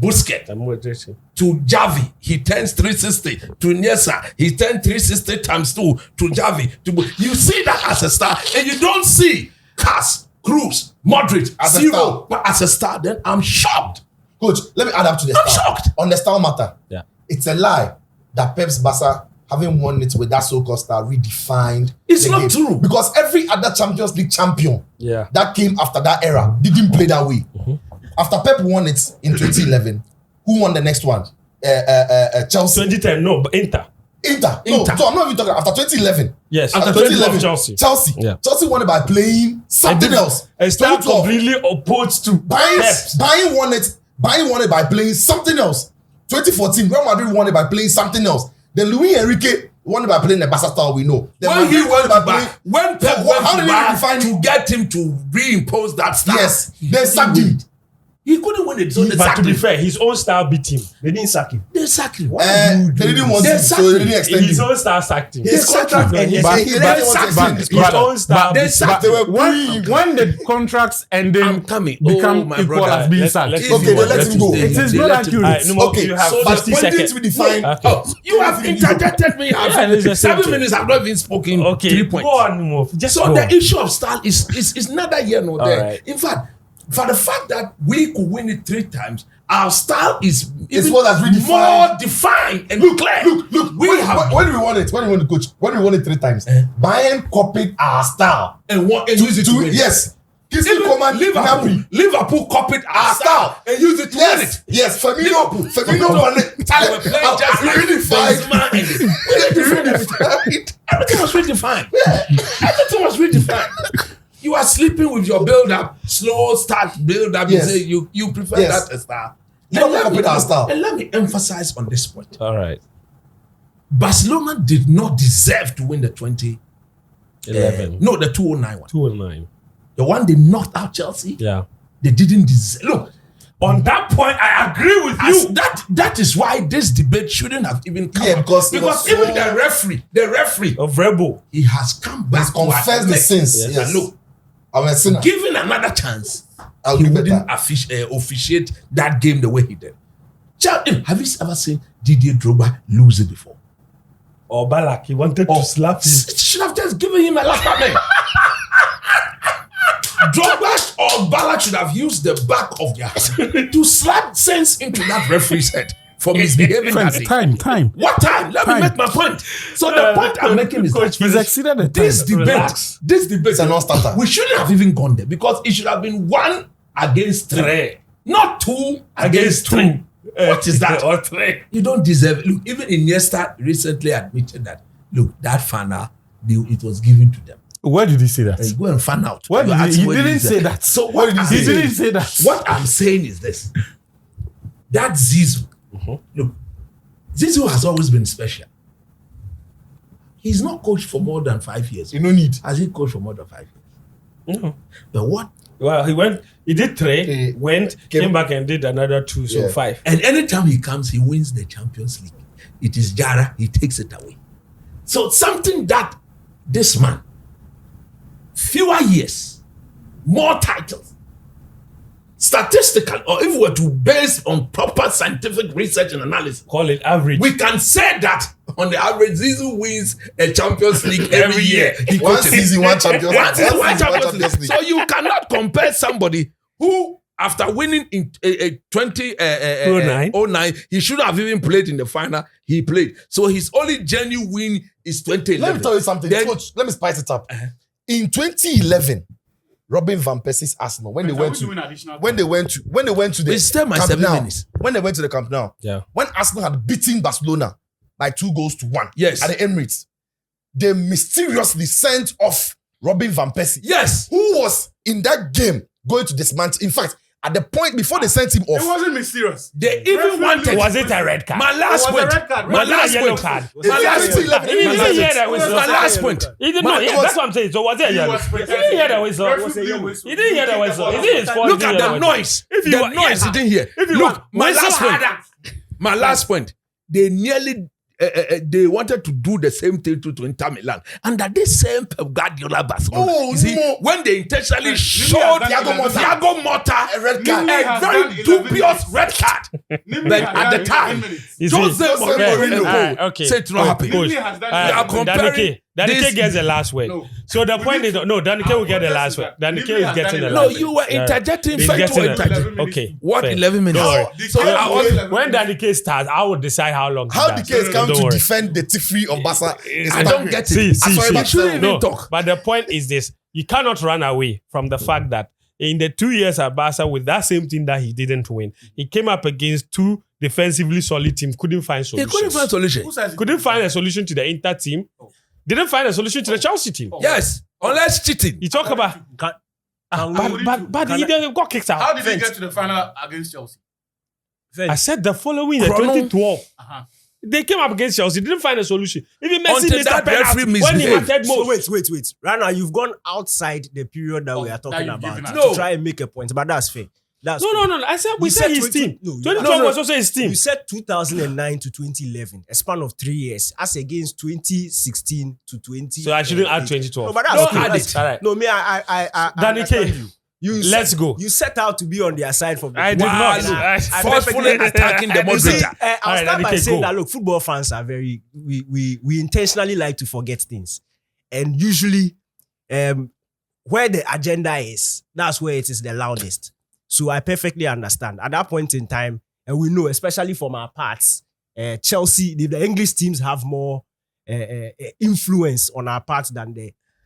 Busquets I'm moderating. to Xavi, he turns 360. To Iniesta, he turns 360 times 2. To Xavi, you see that as a star, and you don't see Cas, Cruz, Madrid As a 0. star. But as a star, then I'm shocked. Coach, let me add up to the I'm style. shocked. On the style matter, Yeah. it's a lie that Pep's Barca, having won it with that so-called star, redefined. It's the not game. true. Because every other Champions League champion Yeah. that came after that era didn't play that way. After Pep won it in 2011, who won the next one? Chelsea. 2010, no, but Inter. Inter. Inter. No, so I'm not even talking after 2011. Yes, After after 2011, Chelsea. Chelsea. Yeah. Chelsea won it by playing something else. A style 2012. completely opposed to Pep's. Bayern won it by playing something else. 2014, Real Madrid won it by playing something else. Then Luis Enrique won it by playing the Barca style we know. Then When he Madrid went by back, when Pep So went how to did he back redefine to get him to reimpose that style, Yes, they sacked him. He couldn't win it, so they But to sacked be him. fair, his own style beat him. They didn't sack him. They sacked him. They didn't want They him, sacked so they him. didn't extend His him. own style sacked him. They His sacked contract him. ended. But- He but- didn't want but- to extend His him. own style they beat him. sacked They him. were bullying. when the contracts ending I'm coming. become Oh, my equal brother. as being Let- sacked. let- Okay, they let him go. It is They not let him accurate. go. Alright, no more. Okay, You have so but 50 when seconds. did we define? Okay. Oh, you have interjected me. Yeah, it's the same 7 thing. minutes. I've not even spoken. Okay, 3 points. go on, move. Just So go. the issue of style is neither here nor there. Alright. In fact, for the fact that we could win it 3 times, our style is It's even what has redefined. more defined and clear. Look, we have when we won it, when we won the coach, when we won it 3 times, Bayern copied our style. and use it to win. Yes. Kingsley Even Coman, Gnabry. Liverpool copied our style and used it to win it. Yes, Firmino, Liverpool just Benzema and everything was redefined. Everything was redefined. You are sleeping with your build-up, slow start build-up. Yes. You say you prefer Yes. that style. Liverpool copied our style. And let me emphasize on this point. All right. Barcelona did not deserve to win the 11. no, the 2009 one. 209. The one they knocked out Chelsea. Yeah. They didn't deserve. Look, On that point, I agree with as you. that is why this debate shouldn't have even come Yeah, up. because it was even so- the referee, Of Rebel. he has come back He's confessed the admit sins. Yes. Yes. that, look, I'm a sinner. given another chance, I'll he do wouldn't better. officiate that game the way he did. Have you ever seen Didier Drogba lose it before? Or Balak, he wanted to slap him. Should have just given him a last man. Drogba or Balak should have used the back of their hand to slap sense into that referee's head for misbehaving that Friends, day. time. What time? Let me Time. make my point. So the point I'm making is that He's exceeded the time. Relax. this debate, It's a non-starter. we shouldn't have even gone there because it should have been 1 against 3, not 2 against 3. What is that? Or 3. You don't deserve it. Look, even Iniesta recently admitted that. Look, that final, it was given to them. Where did he say that? You go and find out. Where You did ask he where didn't say that. So what I'm He saying- didn't say that. What I'm saying is this: that Zizou, look, Zizou has always been special. He's not coached for more than 5 years. You no need. Has he coached for more than 5 years? No. But what? Well, he did 3, He came back and did another 2, so Yeah. 5. And anytime he comes, he wins the Champions League. It is Jara, he takes it away. So something that this man, fewer years, more titles, statistical, or if we were to base on proper scientific research and analysis, Call it average. we can say that on the average, Zizou wins a Champions League every year. He One coaches. season, one Champions One season, League. one Champions League. So you cannot compare somebody who after winning in 2009, he should have even played in the final. He played. So his only genuine win is 2011. Let me tell you something, Coach. Let me spice it up. In 2011, Robin van Persie's Arsenal, when they went to the it's still my Camp 7 Nou, minutes. when they went to the Camp Nou, when Arsenal had beaten Barcelona by 2-1 Yes. at the Emirates, they mysteriously sent off Robin van Persie, Yes. who was in that game going to dismantle. In fact, at the point before they sent him off, It wasn't mysterious. They even wanted. Was it a red card? My last It was a point. red card. My Was it a last yellow point. card? in 2011, He didn't hear that My whistle. last point. He didn't know. Yeah, that's what I'm saying. So was it a yellow? He didn't hear the whistle. He didn't hear the whistle. He didn't score. Look at the noise. If you The want- noise yeah. you didn't hear. If you Look, want- my whistle last point. harder. My last point. They nearly they wanted to do the same thing to Inter Milan under this same Pep Guardiola Barcelona. Oh, You see, no. when they intentionally showed has done Thiago Motta a red card. a very dubious red card. But at the time, You see? Jose Mourinho Okay. said it's not happy. Coach, We are comparing Danike this- gets the last word. No. So the point is, no, Danike will get the last word. Danike is getting the No, last word. you were interjecting. He's Fair getting to it. interject. Okay. What fair. 11 minutes? Don't worry. So I was- When Danike starts, I will decide how long. how he the does. case come Don't to worry. defend the Tifri of Barca? I don't get it. See, sorry, see. but shouldn't even No, talk. but the point is this: you cannot run away from the fact that in the 2 years at Barca with that same team that he didn't win, he came up against two defensively solid teams, couldn't find He solutions. couldn't find solution. Couldn't find a solution to the Inter team. Didn't find a solution to the Chelsea team. Yes, unless cheating. You talk about, but he didn't got kicked out. How did he get to the final against Chelsea? I said the following year, Chrono. 2012. Uh-huh. They came up against Chelsea, didn't find a solution. Even Messi Until missed a that penalty referee when he misbehaved. mattered So most. wait. Right now, you've gone outside the period that we are talking you've about given us. to No. try and make a point, but that's fair. That's No. I said we said his 20 team. no, you- 2012 no. was also his team. You said 2009 to 2011, a span of 3 years, as against 2016 to 20. So I shouldn't add 2012. No, but that's Don't okay. add That's- it. All right. No, me, I Danny understand K. you. You Let's set, go. You set out to be on their side from the I did beginning. not. No, I Forcefully attacking the You see, moderator. I'll All right, start by Danny K, saying go. that look, football fans are very we intentionally like to forget things, and usually, where the agenda is, that's where it is the loudest. So I perfectly understand. At that point in time, and we know, especially from our parts, Chelsea, the English teams have more influence on our part than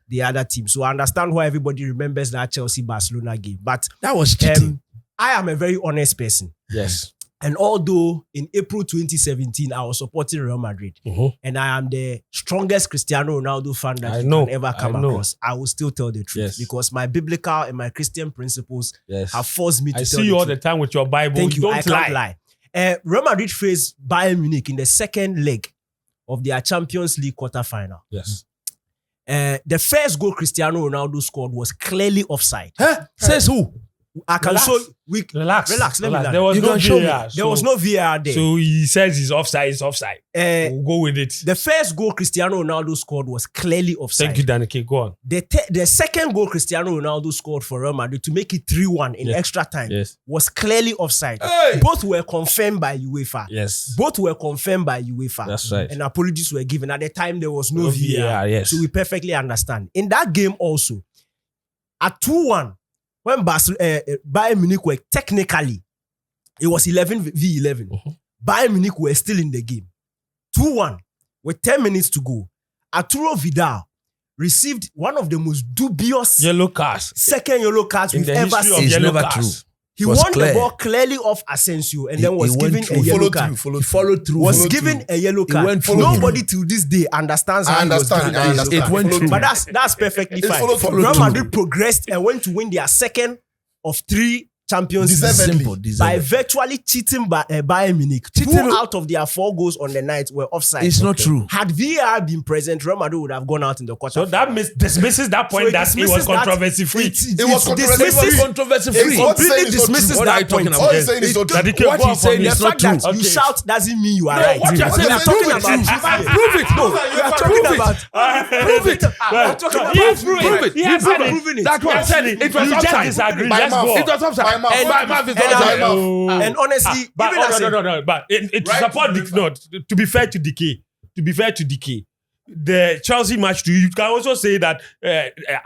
the other team. So I understand why everybody remembers that Chelsea-Barcelona game. But That was cheating. I am a very honest person. Yes. And although in April 2017, I was supporting Real Madrid, and I am the strongest Cristiano Ronaldo fan that I you know, can ever come I know. across, I will still tell the truth Yes. because my biblical and my Christian principles Yes. have forced me to I tell see you all truth. the time with your Bible. Thank you. Don't I can't lie. Real Madrid faced Bayern Munich in the second leg of their Champions League quarterfinal. Yes. The first goal Cristiano Ronaldo scored was clearly offside. Huh? Says who? I can Relax. show Relax. Let me learn. There was You no can show me. VAR. There was no VAR there. So he says he's offside. It's offside. We'll go with it. The first goal Cristiano Ronaldo scored was clearly offside. Thank you, Danike. Go on. The second goal Cristiano Ronaldo scored for Real Madrid to make it 3-1 in Yes. extra time Yes. was clearly offside. Hey! Both were confirmed by UEFA. Yes. Both were confirmed by UEFA. That's right. And apologies were given. At the time, there was no No VAR. VAR, yes. So we perfectly understand. In that game also, at 2-1, when Bayern Munich were technically, it was 11v11. Bayern Munich were still in the game. 2-1 with 10 minutes to go. Arturo Vidal received one of the most dubious Yellow cards. second yellow cards In we've the ever history of seen. It's yellow never cards. He was won clear. the ball clearly off Asensio and then was He went given through. a yellow Follow card. through. He followed through. Was Followed given through. a yellow He card. went through. Nobody till this day understands I how he was understand, given I a yellow understand. card. It went through. But that's perfectly It's fine. follow Real through. Madrid progressed and went to win their second of 3 Champions League Deservedly. Simple. by Deserved. virtually cheating by Bayern Munich. 2 out of their 4 goals on the night were offside. It's not true. Had VAR been present, Real Madrid would have gone out in the quarter. So that dismisses that point that it was controversy free. It was controversy It was free. controversy It's free. not saying completely it's not dismisses true. What that are you talking point. about? All he's saying is not true. Danike, What go on he's for saying me. is The not fact that true. you shout doesn't mean you are No, right. what you're We saying are is talking prove about it. Prove it. No, we are talking Prove it. about Prove it. He has Prove it. He has said it. proving it. That's He has said it. It was You just offside. disagree. By Let's mouth. go. It was offside. By mouth. By mouth is And offside. And honestly, But even as no. But it Right support to the the no. To be fair to Decay, the Chelsea match. You can also say that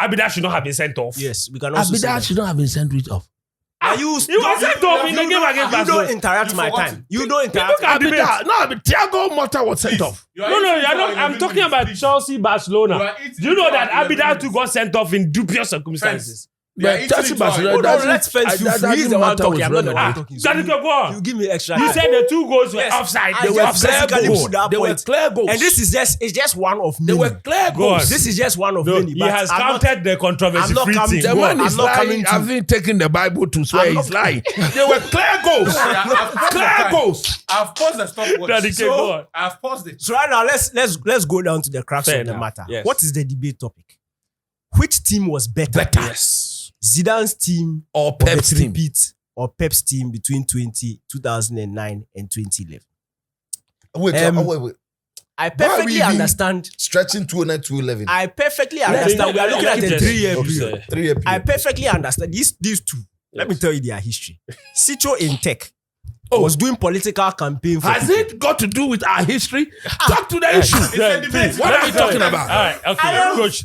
Abida should not have been sent off. yes, we can also say Abida that. should not have been sent off. You He was sent off in the game against You don't Barcelona. interact my forgot time. You don't interact. Look at the debate. Thiago Motta was sent off. No, I'm talking about Chelsea, Barcelona. Do you know that Abidal too got sent off in dubious circumstances? But Chelsea, Barcelona. Hold on, let's fence you. doesn't He's the one matter talking. with I'm not the Real one Madrid. talking. So Can you go on? you give me extra. You said the 2 goals were Yes. offside. I They were just clear basically goals. put that They were point. clear goals. And this is just one of They many. were clear God. goals. This is just one of No, many. he but has I'm not- counted the controversy I'm not free coming team. The man I'm is not coming lying. to- Having taken the Bible to swear I'm he's not- lying. They were clear goals. Clear goals. I've paused the stopwatch. Daddy, go on. I've paused it. So right now, let's go down to the crux Fair of the enough. matter. Yes. What is the debate topic? Which team was better? Yes. Zidane's team Or or Pep's the team. repeat or Pep's team between 2009 and 2011? Wait. I Why are we perfectly even understand. Stretching 209 to 11. I perfectly understand. We are looking at a 3-year period. 3-year I period. perfectly understand these two. Let me tell you their history. Sicho in tech Oh. was doing political campaign for Has people. it got to do with our history? Talk to the issue. Yeah, debate. What are we talking about? All right, okay, Coach.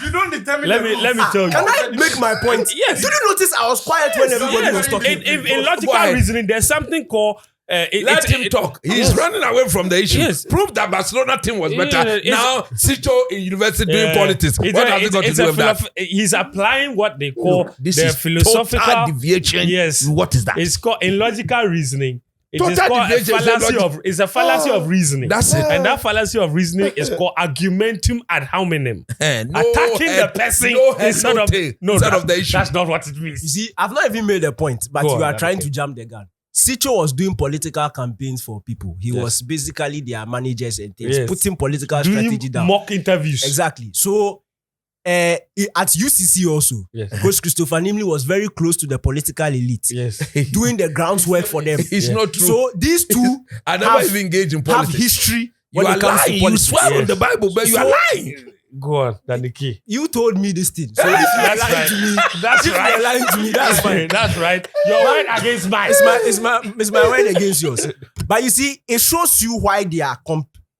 You don't determine Let the me rules. tell you. Can I make my point? Yes. Did you notice I was quiet when everybody was talking? In logical Why? reasoning, there's something called. Let him talk. He's running away from the issue. Yes. Prove that Barcelona team was better. Yeah, Now, Sito in university doing politics. It's What a- has it got to it's do a with that? He's applying what they call Look, this the is philosophical total deviation. Yes. What is that? It's called in logical reasoning. It is Total called a deviation is fallacy a of. It's a fallacy of reasoning. That's it. And that fallacy of reasoning is called argumentum ad hominem. Attacking the person instead of the issue. That's not what it means. You see, I've not even made a point, but Go you on, are trying okay. to jump the gun. Sicho was doing political campaigns for people. He Yes. was basically their managers and things, Yes. putting political strategy Doing down. mock interviews. Exactly. So at UCC also, Yes. Coach Christopher Nimley was very close to the political elite, Yes. doing the groundwork for them. It's not true. So these two I never have, even engaged in have politics. history You when are it comes lying. to You politics. swear on Yes. the Bible, but you So- are lying. Go on, Daniki. You told me this thing. So if you are That's lying right. to me, That's if you right. are lying to me, that's fine. That's right. Your word against mine. It's my word against yours. But you see, it shows you why they are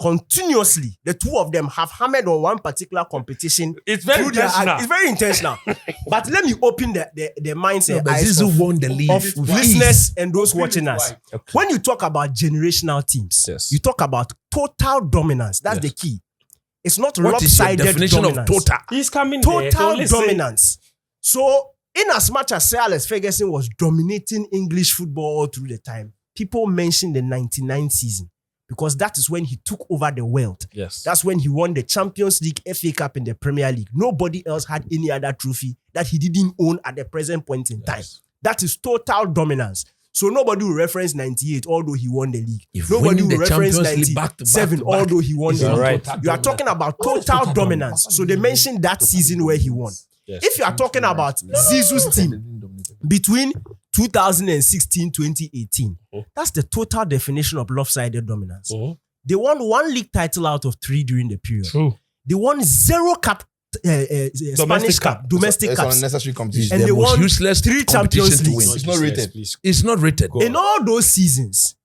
continuously, the two of them have hammered on one particular competition. It's very through their- intentional. It's very intentional. But let me open the mindset But eyes Zizou of, won the league. of with listeners ease. and those watching us. When you talk about generational teams, Yes. you talk about total dominance. That's Yes. the key. It's not What is your lopsided definition dominance. of total? He's coming there. Total Don't listen. dominance. So, in as much as Sir Alex Ferguson was dominating English football all through the time, people mention the 99 season because that is when he took over the world. Yes. That's when he won the Champions League, FA Cup, and the Premier League. Nobody else had any other trophy that he didn't own at the present point in time. That is total dominance. So nobody will reference 98, although he won the league. If Nobody winning will the reference Champions League back to back 97, to back although he won is the all league. right. You are talking about total dominance. So they mentioned that season where he won. Yes. If you are talking about Zizou's team between 2016-2018, that's the total definition of lopsided dominance. Mhm. They won 1 league title out of 3 during the period. True. They won 0 cup, Spanish cup, domestic It's cups. unnecessary It's competition. And the they most won useless 3 competition Champions to Leagues. win. It's not rated. Please. It's not rated. In all those seasons,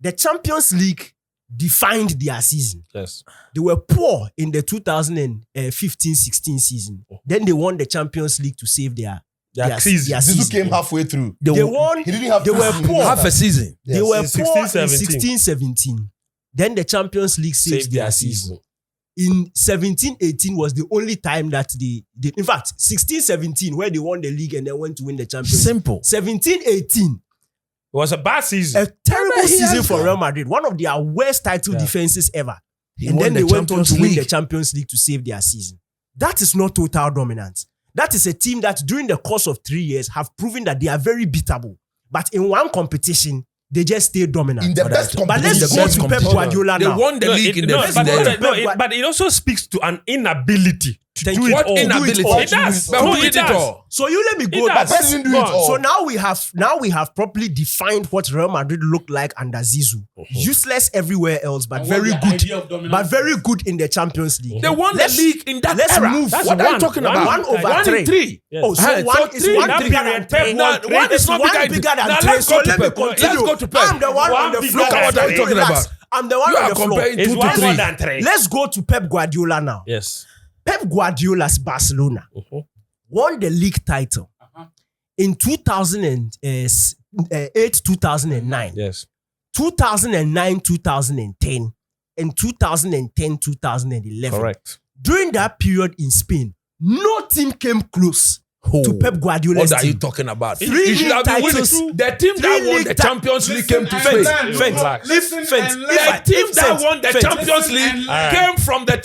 the Champions League defined their season. Yes. They were poor in the 2015-16 season. Then they won the Champions League to save their season. Zizou season. came halfway through. They won. He didn't have They two were seasons. poor. half a season. Yes. They were In poor in 16-17. 16-17. Then the Champions League saved Save their their season. season. In 17-18 was the only time that they in fact 16-17 where they won the league and then went to win the Champions League. Simple. 17-18, It was a bad season. a terrible He has season for gone. Real Madrid, one of their worst title defenses ever. He And won then the they went on Champions to win the League. Champions League to save their season. That is not total dominance. That is a team that during the course of 3 years have proven that they are very beatable. But in one competition, they just stay dominant. In the best But competition. let's the go best to Pep competition. Guardiola They now. won the league in the But it also speaks to an inability to Thank do you. it What all. inability? It does. But No, who it did it does. all? So you let me go It back. does. Pep didn't do it all. So now we have properly defined what Real Madrid looked like under Zizou. Useless everywhere else, but very good in the Champions League. They won the league in that let's era. move. That's What are you one. talking One about? One over 1 3. in 3. Yes. Oh, so Hey, one so is three, one that bigger period, than Pep three. won Now, one is not one bigger. bigger than Now, three. let's So go to let me Pep. continue. Let's go to Pep. I'm the one One on the bigger floor. than What are you talking Relax. about? I'm the one You on are the floor. comparing It's 2 one to more 3. than 3. Let's go to Pep Guardiola now. Yes. Pep Guardiola's Barcelona won the league title in 2008, 2009, Yes. 2009, 2010, and 2010, 2011. Correct. During that period in Spain, no team came close to Pep Guardiola's What are you team. talking about? Three You should have been titles. winning. The team that Three won league the Champions League came to Fence, Spain. Fence, Listen Fence. and If learn. I- The team that Fence, won the Fence. Champions League came from the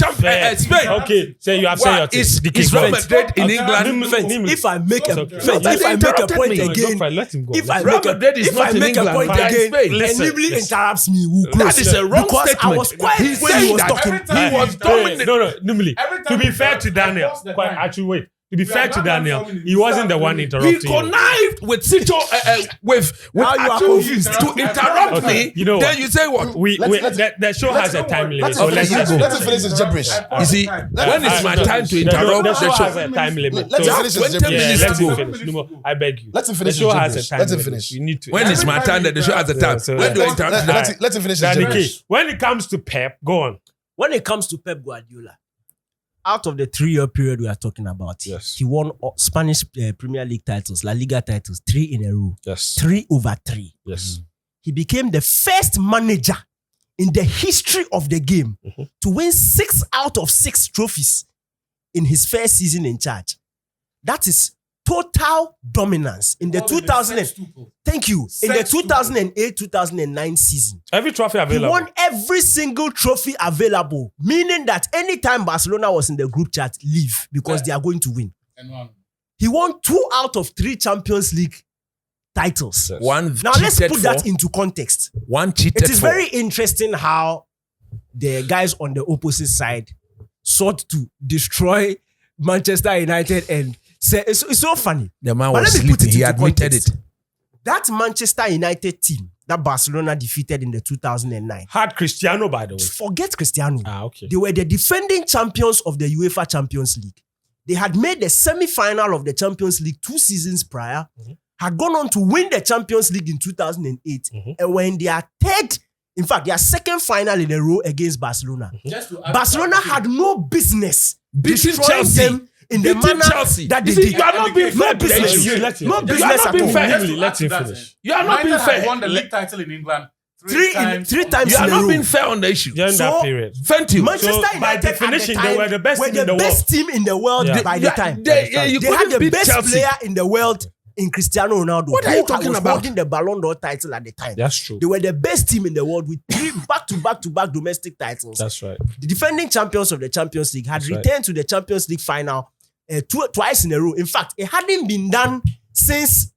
Spain. Okay, say you have said your thing. Is Real Madrid in England? Nimble. If I make a Okay. Fence, No, if I make a interrupted point me. again, Let him go. if I Real make a, Madrid is if not I in make a England, point they are in again, Spain. and Listen, Nibley listen. interrupts me, we'll close. That is a wrong because statement. I was quiet He's when he saying was that talking. he was dominant. No, Nimble. Every time To be he fair talks, to Daniel, I pause the quite, time. actually, wait. To be fair have to not Daniel, done he wasn't the one He interrupting you. connived with Sito with Now you are Atu confused. to interrupt Okay, me. you know then what? you say what? The show has a time limit, so let's Let just him go. finish his gibberish. You see, when it's my time to The interrupt show the has show. a time limit. Let so- him finish his 20 gibberish. minutes let to him go. finish. No more. I beg you. Let him finish The show his has a gibberish. time Let him limit. finish. You need to. When it's my time, then the show has the time. so- When do I interrupt? Let him finish his Danny K, gibberish. when it comes to Pep, go on. When it comes to Pep Guardiola, out of the 3-year period we are talking about, Yes. he won Spanish Premier League titles, La Liga titles, 3 in a row, Yes. 3/3. Yes. He became the first manager in the history of the game to win 6 out of 6 trophies in his first season in charge. That is total dominance in the 2000. Thank you. In the 2008-2009 season. Every trophy He available. won every single trophy available, meaning that anytime Barcelona was in the group chat, leave because they are going to win. He won 2 out of 3 Champions League titles. Yes. One Now let's cheated put that for, into context. one cheated It is for. very interesting how the guys on the opposite side sought to destroy Manchester United and say it's so funny. The man But was let me put sleeping. it He into admitted context. it. That Manchester United team that Barcelona defeated in the 2009. Had Cristiano, by the way. Forget Cristiano. Okay. They were the defending champions of the UEFA Champions League. They had made the semi-final of the Champions League 2 seasons prior, had gone on to win the Champions League in 2008, and were in their third, in fact, their second final in a row against Barcelona. Barcelona had no business Beating destroying Chelsea. them in the Beating manner Chelsea. that they You see, did. you are not being fair to the business. issue. Let him No finish. business You are not at being all. fair. Let him finish. You are not being United had fair. won the league title in England Three times. times You are in a not row. being fair on the issue. During So, that period. Thank you. Manchester So, by United definition, at the they time were the best team in the world. team in the world Yeah. by the time. You They had couldn't the beat best Chelsea. player in the world in Cristiano Ronaldo. What are you who talking was about? holding the Ballon d'Or title at the time. That's true. They were the best team in the world with 3 back-to-back domestic titles. That's right. The defending champions of the Champions League had That's right. returned to the Champions League final twice in a row. In fact, it hadn't been done since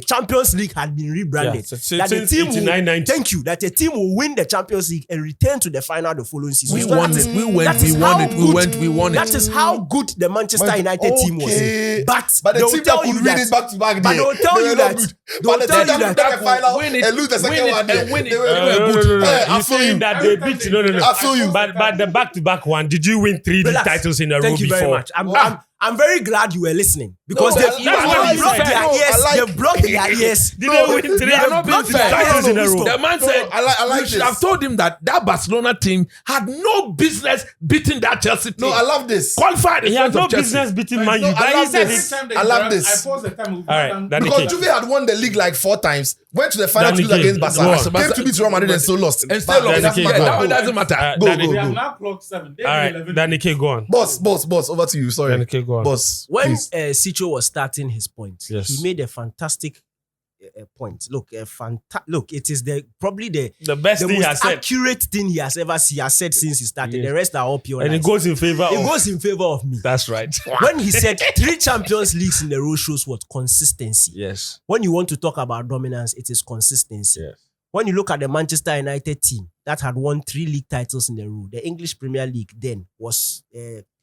Champions League had been rebranded. Yeah, so that the since team will, 89-90. thank you. That a team will win the Champions League and return to the final the following season. We So won that it. is- We went. that is We won how it. We good- went. We won That it. is how good the Manchester United team was. Okay. But But they the will team tell that you could win that- it back to back, but they will tell you that- they will By the tell time you they that- make the final win it, and lose the second win it, one, and win it. they were No, good. You I feel saying you. that they beat no. I feel you. But the back-to-back one, did you win 3 Relax. titles in a row Thank you before? very much. I'm very glad you were listening because No, they that's what blocked you their said. ears. No, I like- They blocked their ears. Did they win 3 You are not being fair. titles in a row? The man said, I like you should this. have told him that Barcelona team had no business beating that Chelsea team. No, I love this. Qualified in He had front no of Chelsea. business beating Man U. No, I But he love said this. it. I love this. I paused the time. All right, Danny Because K. Juve had won the league like 4 times, went to the final to Danny lose K, against go Barca, on. came to beat Real Madrid and still lost. And still But it lost. doesn't Danny K, Yeah, matter. that one doesn't matter. Go, Danny go, We go. have now clocked 7. All right, Danny K, go on. Boss, over to you. Sorry. Danny K, go on. Boss, When please. Sicho was starting his point, Yes. he made a fantastic point. Look, it is probably the best thing he most has said. accurate thing he has said since he started. Yeah. The rest are all pure And it lies. goes in favor It of... goes in favor of me. That's right. When he said 3 Champions Leagues in a row shows what? Consistency. Yes. When you want to talk about dominance, it is consistency. Yes. When you look at the Manchester United team that had won 3 league titles in a row, the English Premier League then was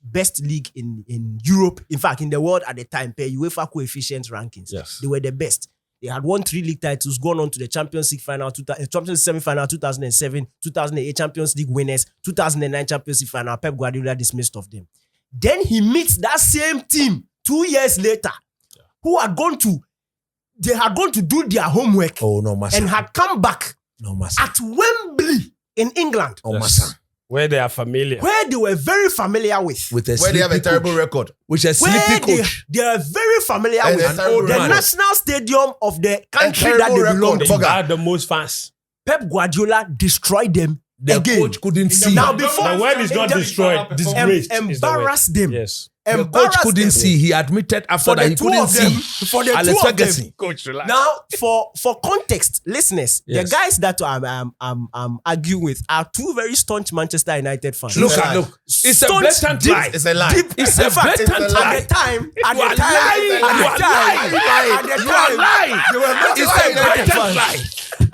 best league in Europe. In fact, in the world at the time, per UEFA coefficient rankings. Yes. They were the best. They had won 3 league titles, gone on to the Champions League final, Champions League semi-final 2007, 2008 Champions League winners, 2009 Champions League final. Pep Guardiola dismissed of them. Then he meets that same team 2 years later, who had gone to do their homework Oh, no, Massa. and had come back No, Massa. at Wembley in England Oh, Massa. Where they are familiar. where they were very familiar with. With a Where they have a sleepy terrible coach. record. With a Where sleepy coach. they are very familiar And with a terrible the man. national stadium of the country that terrible they record. belong They to. had the most fans. Pep Guardiola destroyed them The again. coach couldn't see. Now before The word is not destroyed. Disgraced. is the word. embarrass them. Yes. The coach Embarrass couldn't them. see. He admitted after For that the he two couldn't of them. see. For the Alex two of them. Ferguson. Coach, relax. Now, for context, listeners, Yes. the guys that I'm arguing with are two very staunch Manchester United fans. Look, lie. look. It's a Staunch, blatant deep- lie. It's a lie. Deep, It's a in fact, blatant it's a lie. At the time, You are lying. You are lying. they were It's Manchester a United blatant fans. lie.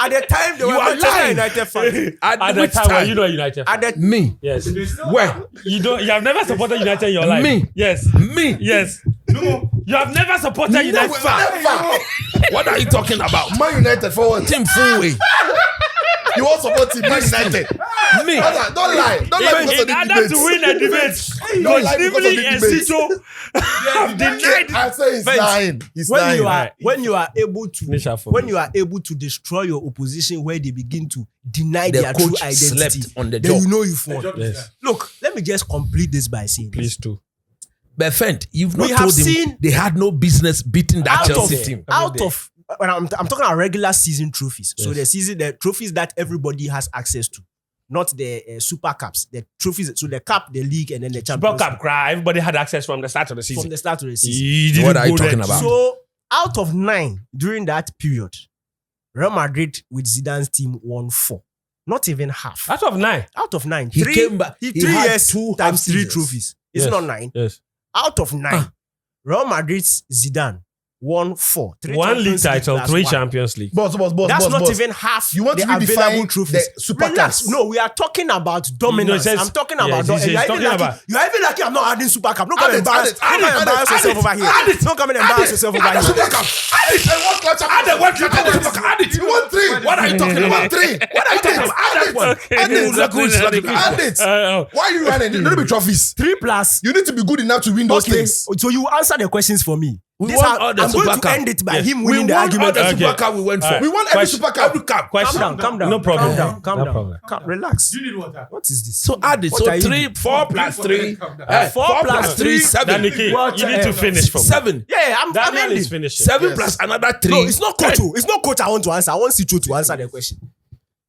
At the time, they were You are Manchester lying. United fans. At the which time, were you know United. At the Me. Yes. Where? You have never supported United in your life. Me. Yes. Me. Yes. No. You have never supported United. Never. What are you talking about? Man United for what? Team Fulway. You want support Team Man United? Me. Brother, don't lie. Don't lie because of In the order debate. to win a debate, Don't lie because of the Stevely and debate. Sito have denied. I say he's lying. He's when lying. you are when you are able Finish to our phone. when you are able to destroy your opposition where they begin to deny The their true coach identity, slept on the then job. you know you've won. Yes. Look, let me just complete this by saying this. Please do. But Fent, you've not We have told him seen- they had no business beating that out Chelsea of team. out of when I'm talking about regular season trophies. So Yes. the trophies that everybody has access to, not the Super Cups, the trophies. So the cup, the league, and then the Super Champions Cup cry. Everybody had access from the start of the League season. from the start of the season. You didn't What are you go talking there. about? So out of 9 during that period, Real Madrid with Zidane's team won 4. Not even half. Out of 9. Out of 9, He came back. He 3 had years 2 times 3 half-seasons. trophies. It's Yes. not 9. Yes. Out of 9, Real Madrid's Zidane won 4. 3 One league Champions title, plus 3 one. Champions League. Boss. That's not even half You want the to redefine available trophies. the Super Relax. Cups. No, we are talking about dominance. No, it says- I'm talking yeah, about he's you're talking even lucky. about- You're even lucky I'm not adding Super Cup. Don't come Add and it, embarrass, add it, add it, embarrass add it, yourself over here. Don't come and embarrass yourself over here. Super Cup. Add it. And what clutch? Add the World Cup to the Super Cup. Add it. You want 3? What are you talking about? 3. What are you talking about? Add that one. Add it. Add it. Why are you running? There don't be trophies. 3 plus. You need to be good enough to win those Okay, things. so you answer the questions for me. We This won how- all the I'm going Super to Cup. end it by Yes. him We winning the won all argument. the Okay. Super Cup we went for. Alright. We won every Question. Super Cup. Every cup. Question. Calm down. No problem. Calm down. Calm No down. problem. Relax. You need water. What is this? So add it. What So are you 3, 4 plus 3. 4 plus 3, 7. Daniki, What you need to else? finish from 7. Yeah, I'm Daniel ending. is finishing. 7 Yes. plus another 3. No, it's not coach. It's not coach I want to answer. I want Sicho to answer the question.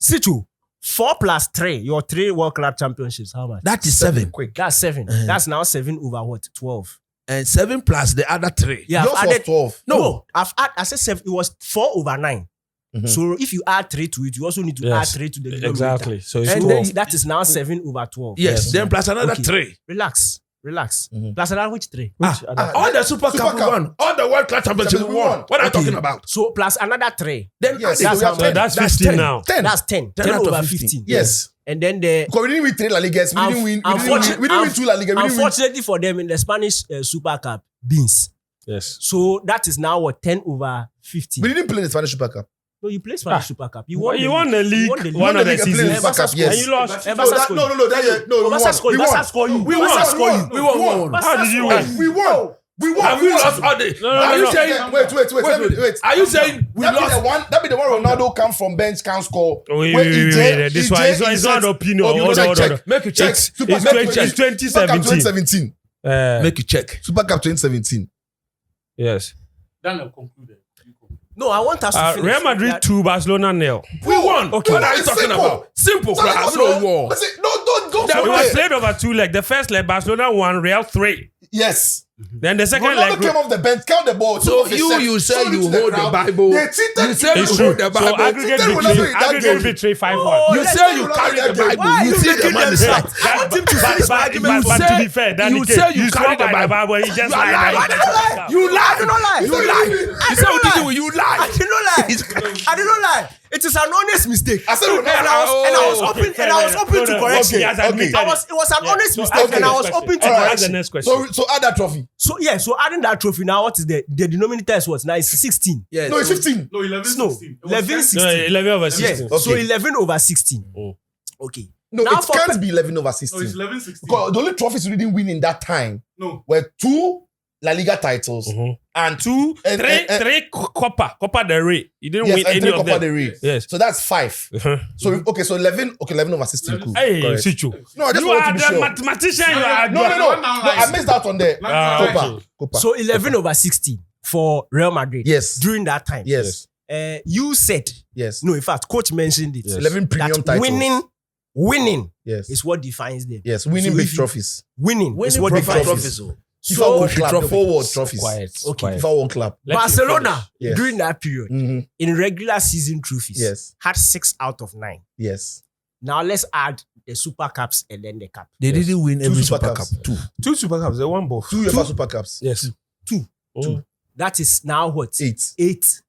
Sicho, 4 plus 3, your 3 World Club Championships, how much? That is 7. Quick. That's 7. That's now 7 over what? 12. And 7 plus the other 3. Yeah, Yours I've was added 12. No, I said 7. It was 4 over 9. So if you add 3 to it, you also need to Yes. add 3 to the denominator. Exactly. So it's And 12. then that is now 7 over 12. Yes. Then plus another Okay. 3. Relax. Plus another which 3? All the Super Cup we won. All the World Cup Championship we won. What are you talking about? So plus another 3. Then Yes, add so it. we have how 10. That's That's 15 10. now. 10. That's 10. 10 out of over 15. 15. Yes. And then the Because we didn't win 3 La Ligas. We didn't win 2 La Liga. We didn't win. Unfortunately for them in the Spanish Super Cup, beans. Yes. So that is now what 10 over 15. We didn't play in the Spanish Super Cup. No, you play Spanish Super Cup. You Well, you won the league. You won the league. One of the the league and played seasons. in Super Cup, yes. And you lost. Eh, No, Barca that, scored. no, that year, no, we Barca won. scored. We Barca won. scored you. We Barca won. scored you. We won. Barca How did you scored win? We won. We won. Have We you won. lost all the? No, Are you no. saying? Wait. Wait. Are you saying we That be lost? the one. That be the one. Ronaldo come from bench, can't score. Wait, Where wait, EJ wait. This one EJ it's not opinion. Okay, Hold on. check. Make you check. It's Super Cup 2017. 2017. Make you check. Super Cup 2017. Yes. Daniel concluded. No, I want us to finish. Real Madrid 2, Barcelona 0. We won. Okay. What are you It's talking simple. about? Simple. So Class. that's No what- war. Listen, don't go It for was it. played over 2 legs. The first leg, Barcelona 1, Real 3. Yes. Then the second Ronaldo leg. came off the bench, count the ball. So took the you- set, you say showed it you to the hold the crowd. Bible. They cheated. You say It's you true. hold the So Bible. aggregate Tell victory. Ronaldo in that Aggregate game. victory 5-1. You let's say tell you Ronaldo carry that the game. Bible. Why You you see the making man them is start? right. I want him to finish my argument. But to be fair, Danny you K, say you you carry swear the by the Bible. Bible. He just You are lied. lying. I didn't lie. You lie. I did not lie. You lie. You say what you do. You I lie. did not lie. I did not lie. It is an honest mistake. I said and Ronaldo. I was open to correction. He has admitted It was an honest So mistake, ask and the I was next open to question. Ask the correction. next question. So add that trophy. So adding that trophy now, what is the denominator is what? Now it's 16. Yes. No, it's 15. No, 11, No, 16. It was 11, 10. 16. No, 11 over Yeah. 16. Okay. So 11 over 16. Oh. Okay. No, Now it for can't be 11 over No, it's 16. 11, 16. Because the only trophies we didn't win in that time No. were 2 La Liga titles and three Copa del Rey. You didn't win and any 3 of Copa them. del Rey. Yes. So that's 5. So 11 over 16. Cool. Hey, Correct. Sichu. No, I just You want to are be the sure. mathematician. You are No, I missed out on there. okay. Copa. So 11 over 16 for Real Madrid. Yes. During that time. Yes. You said, Yes. no, in fact, coach mentioned it. 11 premium that titles. winning Yes. is what defines them. Yes. Winning So big if you- trophies. Winning is Winning what big defines trophies. them. FIFA So World Clap. FIFA World trophies. Quiet. Okay. Quiet. FIFA World Clap. Let you Barcelona, finish. Yes. during that period, Mhm. in regular season trophies, Yes. had 6 out of 9. Yes. Now let's add the Super Cups and then the Cup. They didn't win 2 every Super Super Cups. Cup. 2 Super Cups. They won both. 2 UEFA Super Cups. Yes. 2. Oh. That is now what? 8 8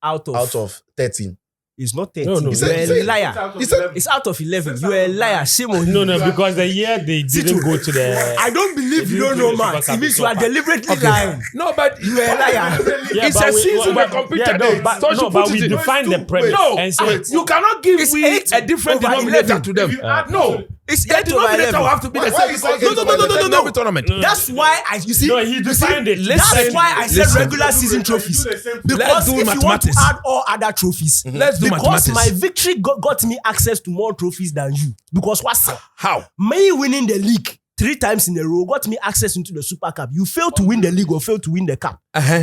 out of 13. It's not 13. No, no. You're He a said- liar. He said It's out of 11. You're a liar. Shame on you. No, because the year they didn't go to the. I don't believe you don't know maths. It means you are deliberately lying. No, but You're a liar. it's a season we competed in. but, So you but put we it in. define the premise. No, and say, you cannot give It's we 8 a different over denominator 11. to them. No, It's the 8 over denominator 11. will have to be the Why same you because say no, 8 over 11? every tournament. That's why you see. No, he defined it. That's why I said Listen. regular season trophies. Let's Because do if you want to mathematics. add all other trophies, Let's do because mathematics. my victory got me access to more trophies than you. Because what's up? How? Me winning the league 3 times in a row got me access into the Super Cup. You failed to win the league or failed to win the cup.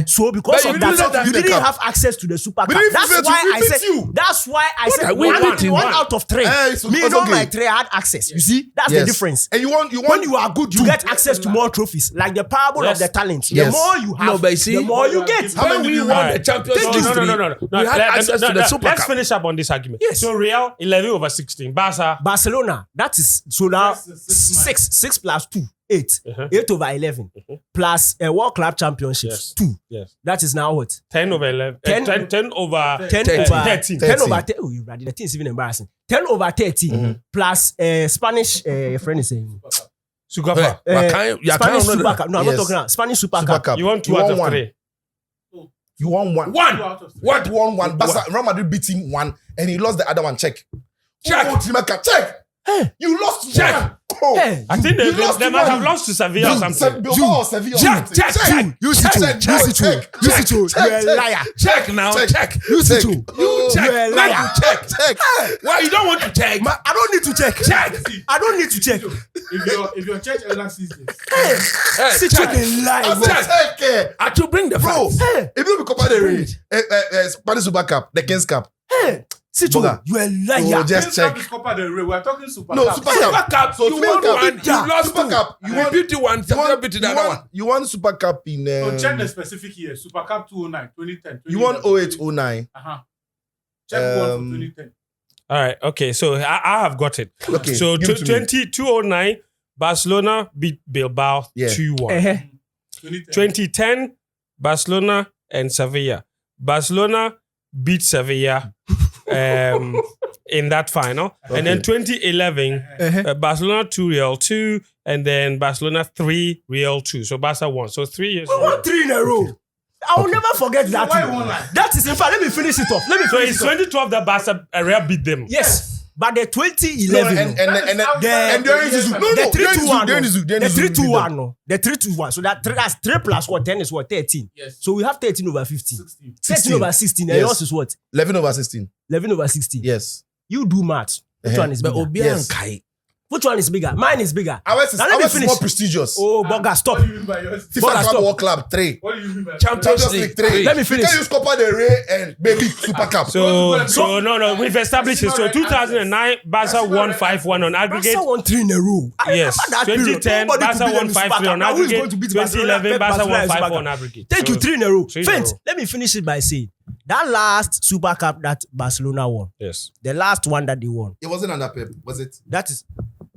So because But of you that, didn't you win the didn't cup. have access to the Super Cup. didn't That's fail to why I beat said. you. That's why I said we one beat him. out of 3. it's Me, okay. not my 3 I had access. You see, that's the Yes. difference. And you want When you are good, you get access to more trophies. Like the parable Yes. of the talents. Yes. The more you have, No, but you see, the more you get. How many When do we you won want? the Champions No, League, no. we had access to the Super Let's Cup. finish up on this argument. Yes. So Real 11 over 16. Barca. Barcelona, that is so now 6 plus 2, 8. 8 over 11 plus a World Club Championships Yes. 2. Yes. That is now what? 10 over 11. 10 10 over 10 13. over 13. 10 over 10. Oh, you ready? The thing is even embarrassing. 10 over 13 plus Spanish friend is saying Sukapa. Spanish Super Cup. No, I'm Yes. not talking about Spanish Super Super Cup. Cup. You want 2 out of 3. You won 1. What? You won 1. Barca, Real Madrid beat him 1 and he lost the other one. Check. Check. Oh, Trimaka, check. You lost Check. 1. Oh. Hey, I think You lost they might one. have lost to Sevilla or something. Bilbao or Sevilla or Check, something. check. you see Check, check, check, you're a check. liar. Check now, check. You see Check. too. Oh, Check. You're a Now liar. you check. Check. Why you don't want to check? I don't need to check. Check. I don't need to check. If your church elder sees this, Hey, See, check. check a lie. I bro. said check. I to bring the Bro, facts. if you be Copa del Rey, Spanish Super Cup, the Kings Cup. Hey, see, Boga. you're a liar. Oh, just Kings Cup check. is Copa del Rey. We are talking Super No, Cup. Super Super Cup. Cup. So You Super won Cup. one. You lost Super 2. Cup. You beat you one. Sevilla beat the other one. You won Super Cup in. So check the specific year. Super Cup 2009, 2010. You won 08-09. Check one for Um, 2010. All right. Okay. So I have got it. Okay. So give it to me. 2009, Barcelona beat Bilbao Yeah. 2-1. 2010. 2010, Barcelona and Sevilla. Barcelona beat Sevilla in that final. And then 2011, Barcelona 2 Real 2, and then Barcelona 3 Real 2. So Barca won. So 3 years. We won 3 in a row. I will never forget that. why you won like- That is, in fact, let me finish it off. Let me So finish it's it off. 2012 that Barca Real beat them. Yes. But the No, 2011, and the during Zizou. No, the no, 3-2-1, during Zizou. the 3-2-1, no, the 3-2-1. So that's 3 plus what? 10 is what? 13. Yes. So we have 13 over 15. 16. 13 over 16. And Yes. yours is what? 11 over 16. 11 over 16. Yes. You do maths. Which one is But bigger? Obia Yes. and Kai. Which one is bigger? Mine is bigger. Ours is Now let me ours is finish. more prestigious. Oh, Boga, stop. What do you mean by yours? FIFA Boga, Club stop. World Club 3. What do you mean by Champions League 3. Let me You finish. can use Copa del Rey and baby Super Cup. So no, we've established it. So 2009, Barca won 5-1 on aggregate. Barca won 3 in a row. I Yes. remember that period. 2010, Nobody could Barca beat them won in 5-3 Super Cup. on Now who is aggregate. going to beat Barcelona? 2011, Barca Barcelona won in Super 5 Cup? on aggregate. Thank you, So- 3 in a row. 3 in a Fence, row. let me finish it by saying that last Super Cup that Barcelona won, Yes. the last one that they won, It wasn't under Pep, was it? that is.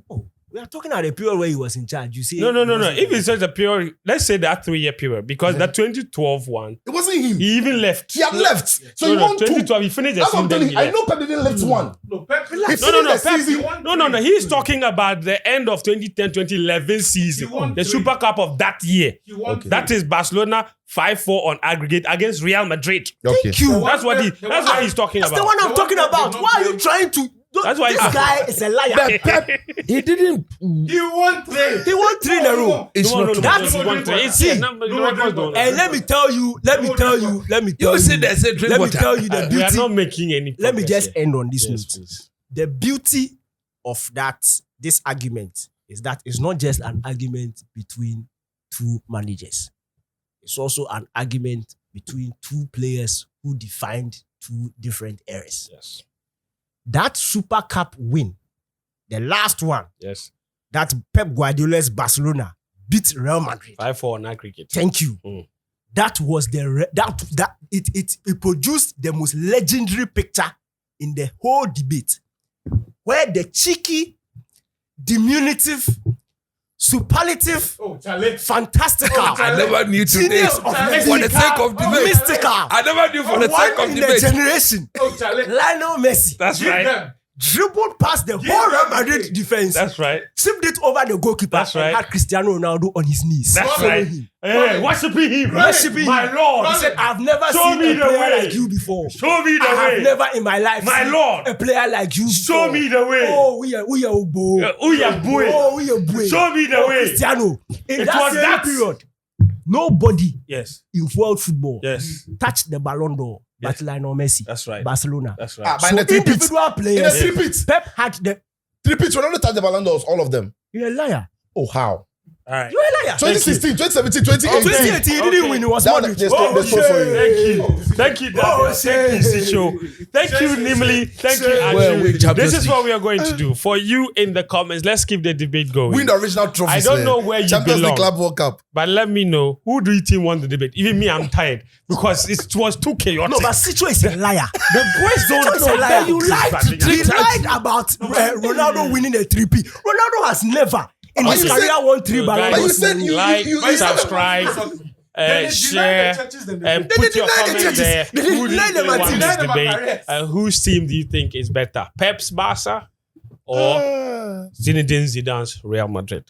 Oh, we are talking about a period where he was in charge. You see? No. If it's such a period, let's say that 3-year period, because that 2012 one, It wasn't him. he even left. He had left. So he No, won 2. 2012, he finished the That's what I'm season. telling Then you. he I left. know Pep didn't lift 1. No, Pep. He No, finished Pep. the season. No. He's talking about the end of 2010-2011 season, He won the 3. Super Cup of that year. He won. That is Barcelona 5-4 on aggregate against Real Madrid. Okay. Thank you. That's what that's what he's talking That's about. the one I'm The talking one that about. did Why not are you play- trying to That's why this guy is a liar. But Pep, he didn't. He won 3. He won 3 in a row. It's not true. That's and let me tell you. You say there's a drink Let me water. tell you the we are beauty. not making any. Let me progress just here. end on this Yes, note. please. The beauty of this argument is that it's not just an argument between two managers. It's also an argument between two players who defined two different eras. Yes. That Super Cup win, the last one, Yes. that Pep Guardiola's Barcelona beat Real Madrid. 5-4 on aggregate. Thank you. That was it produced the most legendary picture in the whole debate, where the cheeky, diminutive, superlative, fantastical, I never knew today. genius of For the sake of debate. mystical, I never knew for the sake one of in the debate. generation, Lionel Messi, That's right. dribbled past the whole Real Madrid defense, That's right. tipped it over the goalkeeper, That's right. and had Cristiano Ronaldo on his knees. That's following right. him. Hey, worshiping him. Worshiping My him. Lord. He said, I've never Show seen me a the player way. like you before. Show me the I way. have never in my life My seen Lord. a player like you Show before. me the way. Oh, we are Obo. Uya boy. Oh, we are boy. Show me the Oh, way. Cristiano. In It that was same that. period, nobody Yes. in world football Yes. touched the Ballon d'Or but Lionel Messi. That's right. Barcelona. That's Ah, right. but So in the 3 pits. individual In the players, 3 pits. Pep had the. 3 pits. Ronaldo touched the Ballon d'Ors, all of them. You're a liar. Oh, how? All right. You're a liar. 2016, 2017, 2018. 2018, he didn't win. It was That Madrid. one, there's no for you. Thank you. Thank you, Daniel. Oh, Thank you, Sicho. Thank you, Nimli. Thank you, Well, Andrew. we Champions This is League. what we are going to do. For you in the comments, let's keep the debate going. Win the original trophy. I don't know where you Champions belong. League Club World Cup. But let me know, who do you think won the debate? Even me, I'm tired because it was too chaotic. No, but Sicho is a liar. the boys don't Sicho is a liar. You lied. He He lied about Ronaldo winning a 3P. Ronaldo has never in his you career said- won 3 Ballon But you d'Ors. said you like, said- subscribe, share, and They put your deny the comment churches. there. They Who do deny you the think won Martinez. this Deny the debate? Macarez. And whose team do you think is better? Pep's Barca or Zinedine Zidane's Real Madrid?